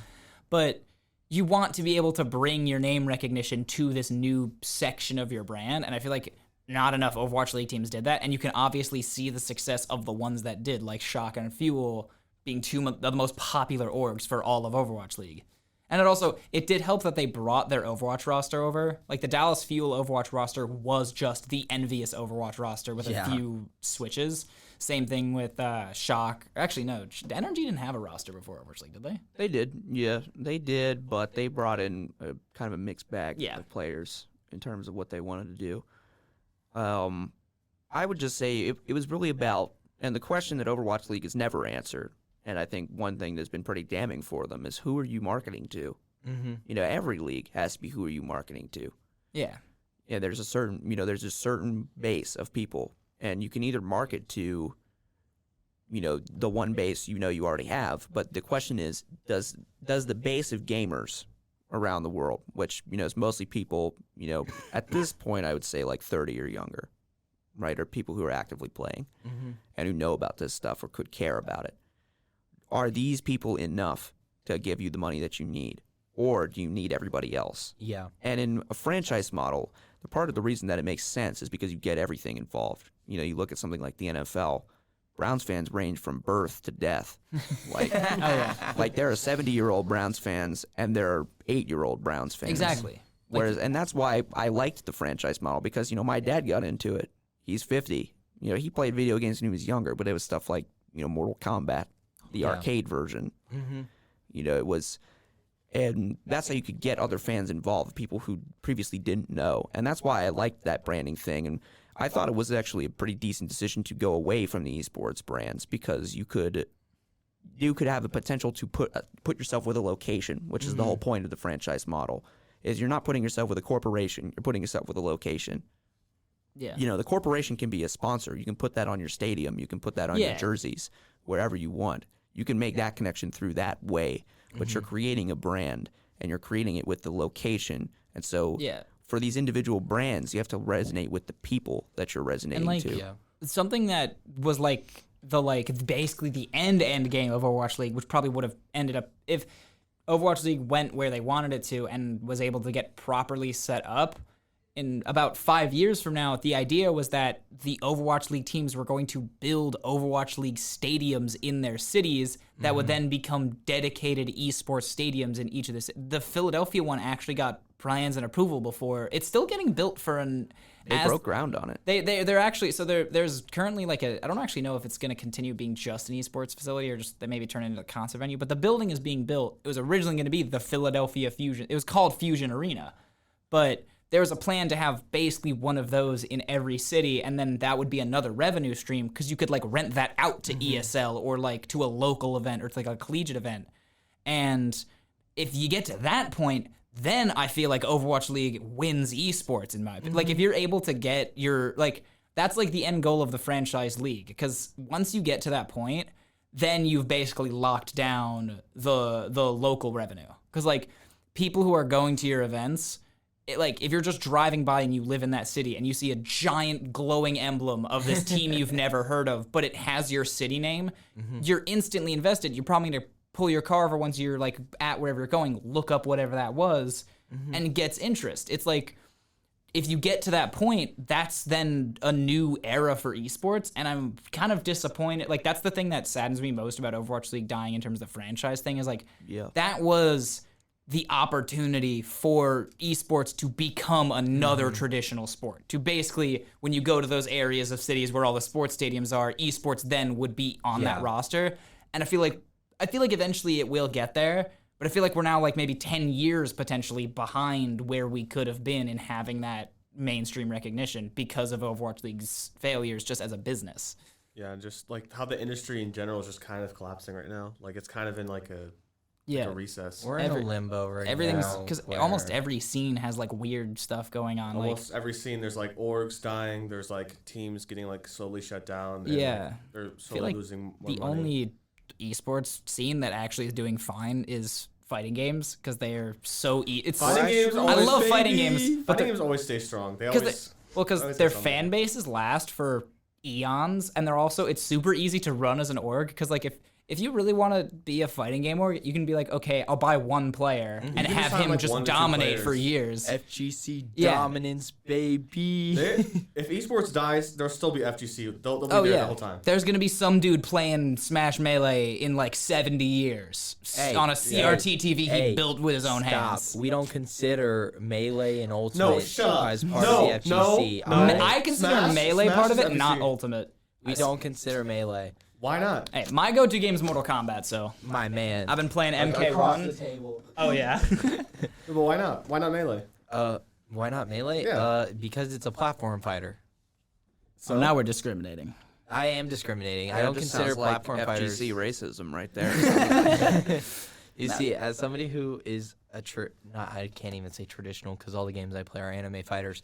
but you want to be able to bring your name recognition to this new section of your brand, and I feel like not enough Overwatch League teams did that, and you can obviously see the success of the ones that did, like Shock and Fuel being two of the most popular orgs for all of Overwatch League. And it did help that they brought their Overwatch roster over. Like the Dallas Fuel Overwatch roster was just the envious Overwatch roster with a few switches. Same thing with Shock. Actually, no, NRG didn't have a roster before Overwatch League, did they? They did, yeah, they did, but they brought in kind of a mixed bag of players in terms of what they wanted to do. I would just say it was really about, and the question that Overwatch League has never answered, and I think one thing that's been pretty damning for them is, who are you marketing to? You know, every league has to be, who are you marketing to? Yeah, there's a certain base of people, and you can either market to, you know, the one base you already have, but the question is, does the base of gamers around the world, which, you know, is mostly people, you know, at this point I would say like 30 or younger, right, or people who are actively playing and who know about this stuff or could care about it, are these people enough to give you the money that you need, or do you need everybody else? Yeah. And in a franchise model, the part of the reason that it makes sense is because you get everything involved. You know, you look at something like the NFL, Browns fans range from birth to death. Like, like there are 70-year-old Browns fans and there are 8-year-old Browns fans. Exactly. Whereas, and that's why I liked the franchise model, because, you know, my dad got into it. He's 50. You know, he played video games when he was younger, but it was stuff like, you know, Mortal Kombat, the arcade version. You know, it was, and that's how you could get other fans involved, people who previously didn't know. And that's why I liked that branding thing. And I thought it was actually a pretty decent decision to go away from the esports brands, because you could have the potential to put yourself with a location, which is the whole point of the franchise model, is you're not putting yourself with a corporation, you're putting yourself with a location. Yeah. You know, the corporation can be a sponsor. You can put that on your stadium. You can put that on your jerseys, wherever you want. You can make that connection through that way. but you're creating a brand and you're creating it with the location. And so Yeah. for these individual brands, you have to resonate with the people that you're resonating like, to. Yeah. Something that was basically the end game of Overwatch League, which probably would have ended up if Overwatch League went where they wanted it to and was able to get properly set up. In about 5 years from now, the idea was that the Overwatch League teams were going to build Overwatch League stadiums in their cities that would then become dedicated esports stadiums in each of the Philadelphia one actually got plans and approval before. It's still getting built for an. They broke ground on it. They're actually there's currently I don't actually know if it's going to continue being just an esports facility or just they maybe turn it into a concert venue, but the building is being built. It was originally going to be the Philadelphia Fusion. It was called Fusion Arena, but there was a plan to have basically one of those in every city, and then that would be another revenue stream because you could rent that out to ESL or to a local event or to a collegiate event. And if you get to that point, then I feel like Overwatch League wins esports in my opinion. If you're able to get your that's the end goal of the franchise league, because once you get to that point, then you've basically locked down the local revenue. Because people who are going to your events, if you're just driving by and you live in that city and you see a giant glowing emblem of this team you've never heard of, but it has your city name, you're instantly invested. You're probably going to pull your car over once you're at wherever you're going, look up whatever that was, and it gets interest. It's if you get to that point, that's then a new era for esports, and I'm kind of disappointed. That's the thing that saddens me most about Overwatch League dying in terms of the franchise thing is that was the opportunity for esports to become another traditional sport. To basically, when you go to those areas of cities where all the sports stadiums are, esports then would be on that roster. And I feel like eventually it will get there, but I feel like we're now maybe 10 years potentially behind where we could have been in having that mainstream recognition because of Overwatch League's failures just as a business. Yeah, just how the industry in general is just kind of collapsing right now. It's kind of in a recess. We're in a limbo right everything's now. because almost every scene has weird stuff going on. Almost every scene, there's orgs dying. There's teams getting slowly shut down. And, Yeah. they're slowly losing more the money. only esports scene that actually is doing fine is fighting games because they are so Fighting games. I love fighting games, but Fighting games always stay strong. They because always their do something. fan bases last for eons, and it's super easy to run as an org because if you really want to be a fighting game org, you can be okay, I'll buy one player and can have just have, him just 1 to 2 dominate for players. years. FGC Yeah. dominance, baby. If esports dies, there'll still be FGC. They'll be there the whole time. There's gonna be some dude playing Smash Melee in 70 years on a CRT TV he built with his own hands. We don't consider Melee and Ultimate No, shut up. as part No, of the FGC. no. I consider Smash- Melee Smash part of is it, not FGC. Ultimate. We don't consider Melee. Why not? Hey, my go-to game is Mortal Kombat, so My man. I've been playing Across the MK1. table. Oh yeah. But why not? Why not Melee? Why not Melee? Yeah. Because it's a platform fighter. So now we're discriminating. I am discriminating. I That don't just consider sounds like platform fighters. FGC racism right there. You see, as somebody who is I can't even say traditional because all the games I play are anime fighters.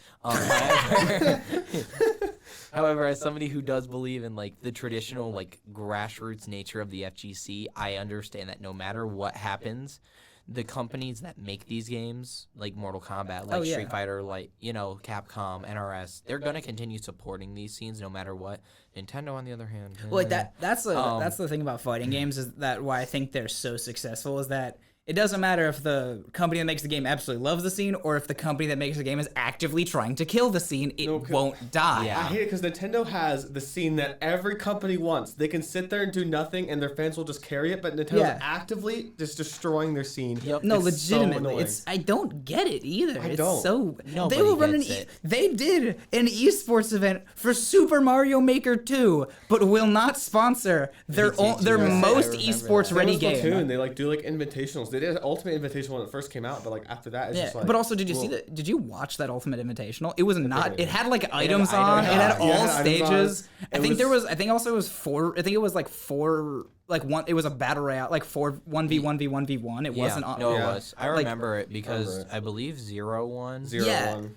However, as somebody who does believe in the traditional grassroots nature of the FGC, I understand that no matter what happens, the companies that make these games, like Mortal Kombat, Street Fighter, Capcom, NRS, they're gonna continue supporting these scenes no matter what. Nintendo, on the other hand, Well, that's the thing about fighting games is that why I think they're so successful is that it doesn't matter if the company that makes the game absolutely loves the scene or if the company that makes the game is actively trying to kill the scene, it won't die. Yeah. I hate it because Nintendo has the scene that every company wants. They can sit there and do nothing, and their fans will just carry it. But Nintendo's actively just destroying their scene. Yep. No, It's so legitimately, annoying. I don't get it either. I It's don't. so Nobody they will run gets it. They did an esports event for Super Mario Maker 2, but will not sponsor their most esports ready Same with Splatoon, game. they do invitationals. They did Ultimate Invitational when it first came out, but after that, it's just But also, did you see that? Did you watch that Ultimate Invitational? It was not. It had items items. on. It had Yeah, all it had items on. stages. I It think was- there was. I think also it was four. I think it was four. One. It was a battle royale. 1v1v1v1. It wasn't. No, it Yeah. was. I remember it because I believe 0-1. 0-1.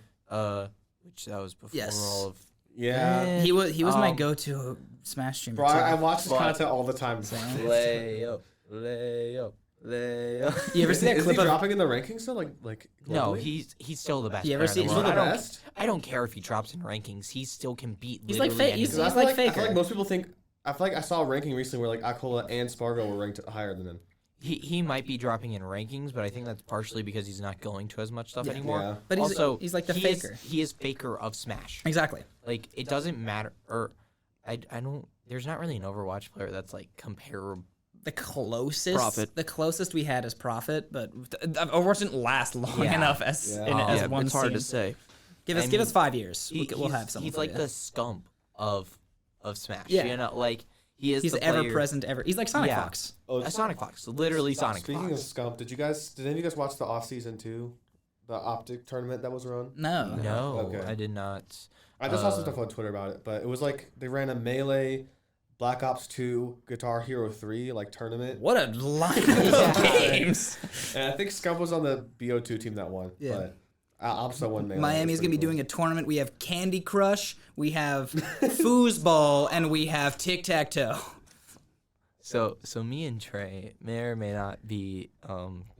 Which that was before Yes. all of. Yeah. He was my go-to Smash streamer. Bro, I too. watch this content all the time. Lay up, lay up, You ever see that Is he clip of? dropping in the rankings though? Like No, globally? he's still the best. You ever player see- in the he's world. still the I don't- best? I don't care if he drops in rankings. He still can beat. He's like literally fake- he's- anyone. I feel like I feel Faker. like most people think. I feel like I saw a ranking recently where like Akola and Spargo were ranked higher than him. He might be dropping in rankings, but I think that's partially because he's not going to as much stuff anymore. Yeah. But he's also, he's like the he faker. He is faker of Smash. Exactly. Like it doesn't matter. Or I don't. There's not really an Overwatch player that's like comparable. The closest, Prophet. the closest we had is Prophet, but Overwatch didn't last long Yeah. enough as Yeah. as one it's hard to scene. say. Give I us mean, 5 years. We'll He's- have something. He's for like you. the scump of Smash. Yeah. You know, like he is. He's the ever player, present ever. He's like Sonic Yeah. Fox. Oh, A Sonic Fox, literally Sonic Speaking Fox. of Scump, did any of you guys watch the off season too? The Optic tournament that was run? No. No, Okay. I did not. I just saw some stuff on Twitter about it, but it was like they ran a Melee, Black Ops 2, Guitar Hero 3 like tournament. What a lineup of games. And I think Scump was on the BO2 team that won. Yeah. But Opsa won Melee. Miami's gonna be doing a tournament. We have Candy Crush, we have foosball, and we have tic tac toe. So me and Trae may or may not be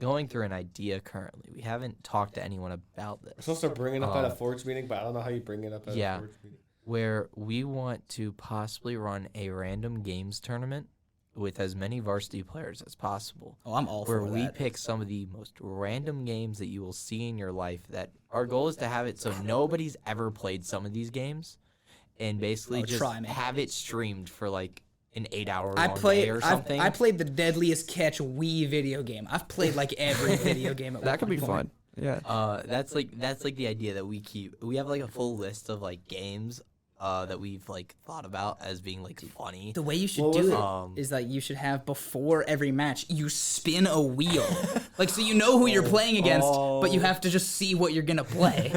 going through an idea currently. We haven't talked to anyone about We're this. supposed to bring it up at a Forge meeting, but I don't know how you bring it up at Yeah. a Forge meeting. Where we want to possibly run a random games tournament with as many varsity players as possible. Oh, I'm all Where for we that. pick some of the most random games that you will see in your life. That our goal is to have it so nobody's ever played some of these games, and basically Oh, just try me. have it streamed for like an 8-hour I long played. day or something. I played the Deadliest Catch Wii video game. I've played like every video game. At That could one be point. fun. Yeah. That's like the idea that we keep. We have like a full list of like games that we've like thought about as being like funny. The way you should What was do it? it is that you should have before every match you spin a wheel, like so you know who you're playing against, but you have to just see what you're gonna play.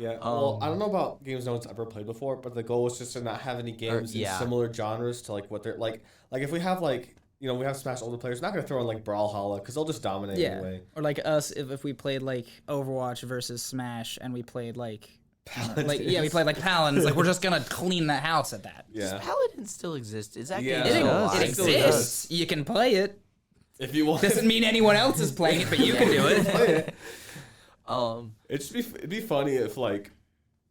Yeah. Well, I don't know about games no one's ever played before, but the goal is just to not have any games in yeah. similar genres to like what they're like. Like if we have like we have Smash older players, we're not gonna throw in like Brawlhalla because they'll just dominate Yeah, anyway. or like us if we played like Overwatch versus Smash and we played like we played like Paladins. Like we're just gonna clean the house at that. Does Yeah. Paladin still exist? Is that Yeah. game It still does. alive? It It still exists. You can play it. If you want, Doesn't mean anyone else is playing it, but you can do it. it'd be funny if like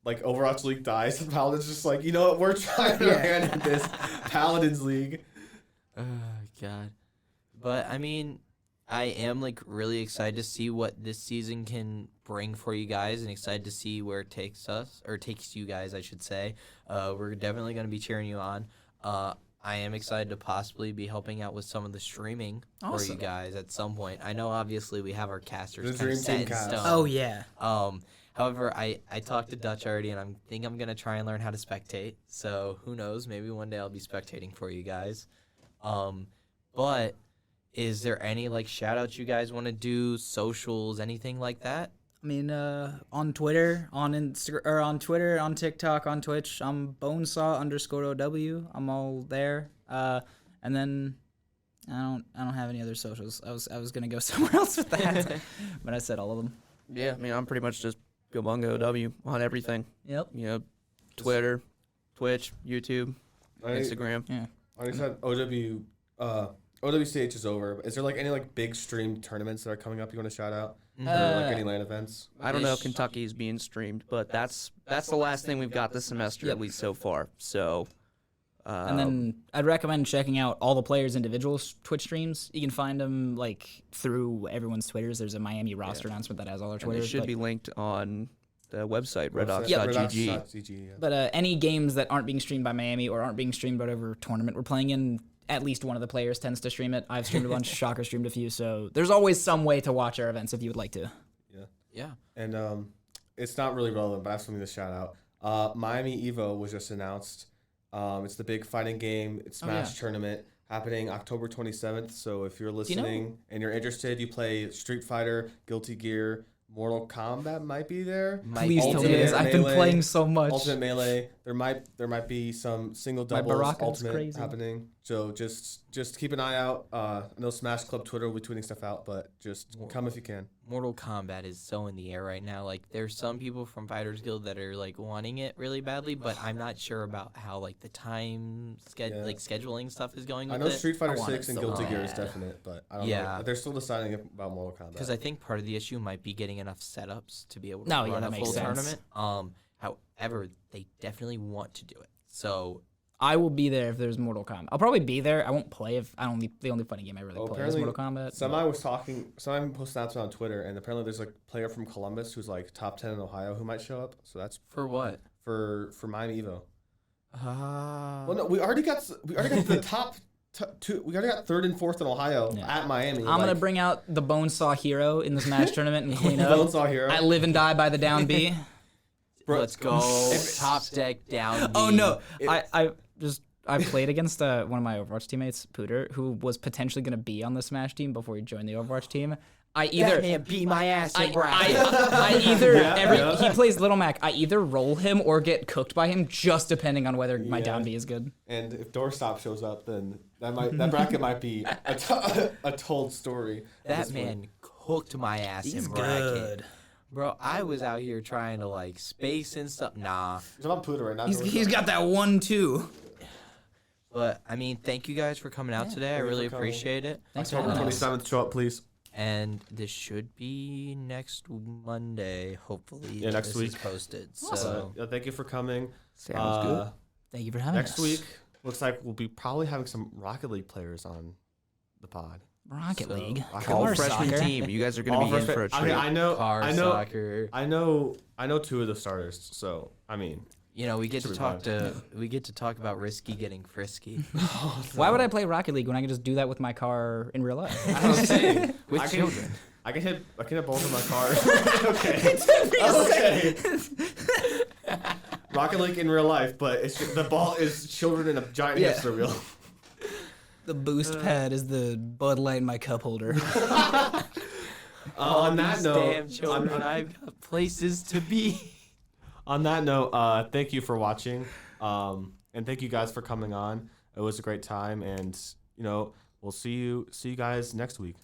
Overwatch League dies and Paladins just like, you know what, we're trying to hand at this Paladins League. Oh God. But I mean, I am like really excited to see what this season can bring for you guys, and excited to see where it takes us, or takes you guys, I should say. We're definitely going to be cheering you on. I am excited to possibly be helping out with some of the streaming for you Awesome. guys at some point. I know obviously we have our casters The kind of Dream set Team in cast. stone. Oh yeah. However, I talked to Dutch already, and I think I'm going to try and learn how to spectate. So who knows? Maybe one day I'll be spectating for you guys. But is there any like shout outs you guys want to do, socials, anything like that? I mean, on Twitter, on Instagram, or on Twitter, on TikTok, on Twitch, I'm Bonesaw_OW. I'm all there. And then I don't have any other socials. I was gonna go somewhere else with that, but I said all of them. Yeah, I mean, I'm pretty much just KaBunga OW on everything. Yep. You know, Twitter, Twitch, YouTube, Instagram. Yeah. I already said OWCH is over. Is there like any like big stream tournaments that are coming up you want to shout out? Or like any LAN events? I don't know if Kentucky is being streamed, but that's the last thing we've got this semester, at least so far. So, And then I'd recommend checking out all the players' individual Twitch streams. You can find them like through everyone's Twitters. There's a Miami roster announcement that has all our and Twitters. it should but, be linked on the website, Redox.gg. redox.gg. Yeah. but any games that aren't being streamed by Miami or aren't being streamed by whatever tournament we're playing in, at least one of the players tends to stream it. I've streamed a bunch. Shocker streamed a few. So there's always some way to watch our events if you would like to. Yeah. And it's not really relevant, but I have something to shout out. Miami Evo was just announced. It's the big fighting game. It's Smash tournament happening October 27th. So if you're listening and you're interested, you play Street Fighter, Guilty Gear, Mortal Kombat might be there. Please tell me this. Ultimate I've been Melee, playing so much. Ultimate Melee. There might be some single My doubles Baraka's ultimate crazy. happening. So just keep an eye out. I know Smash Club Twitter will be tweeting stuff out, but just come if you can. Mortal Kombat is so in the air right now. Like, there's some people from Fighters Guild that are like wanting it really badly, but I'm not sure about how like the scheduling stuff is going. I With know it. Street Fighter want 6 it and so Guilty Gear is bad. definite, but I don't Yeah. know. They're still deciding about Mortal Kombat. Because I think part of the issue might be getting enough setups to be able to No, yeah, run that a makes full sense. tournament. However, they definitely want to do it. So I will be there if there's Mortal Kombat. I'll probably be there. I won't play if I don't. The only fighting game I really play is apparently Mortal Kombat. Somebody posted an announcement on Twitter, and apparently there's like a player from Columbus who's like top 10 in Ohio who might show up. So that's for what? for Miami Evo. Well, Well, no, we already got the top two. We already got third and fourth in Ohio Yeah. at Miami. I'm gonna bring out the Bonesaw hero in this match tournament and clean up. Bonesaw hero. I live and die by the down B. Bro, let's go. Top deck down. Oh B. no, I played against one of my Overwatch teammates, Pooter, who was potentially going to be on the Smash team before he joined the Overwatch team. That man beat my ass in bracket. I either Yeah. he plays Little Mac. I either roll him or get cooked by him, just depending on whether my Yeah. down B is good. And if Doorstop shows up, then that bracket might be a told story. at That this point. man cooked my ass in bracket. Bro, I was out here trying to like space and stuff. Nah. He's on Puda right now. He's got that 1-2. But I mean, thank you guys for coming out today. I really for coming. appreciate it. Thanks for October having us. 27th, show up, please. And this should be next Monday, hopefully. Yeah, next this week. Is posted. So, So thank you for coming. Sounds good. Thank you for having us. Next week, looks like we'll be probably having some Rocket League players on the pod. Rocket So, League. Rocket All League. Car freshman soccer. team. You guys are going All to be in first- for a I treat. mean, car soccer. I know two of the starters. So I mean, You know, we get Should to be talk about Risky getting frisky Why would I play Rocket League when I can just do that with my car in real life? that's what I'm saying. with I can- children. I can hit both of my cars. okay. Rocket League in real life, but the ball is children in a giant Yeah. hamster wheel. The boost pad is the Bud Light in my cup holder. On that These note, damn children, I've got places to be. On that note, thank you for watching, and thank you guys for coming on. It was a great time, and we'll see you guys next week.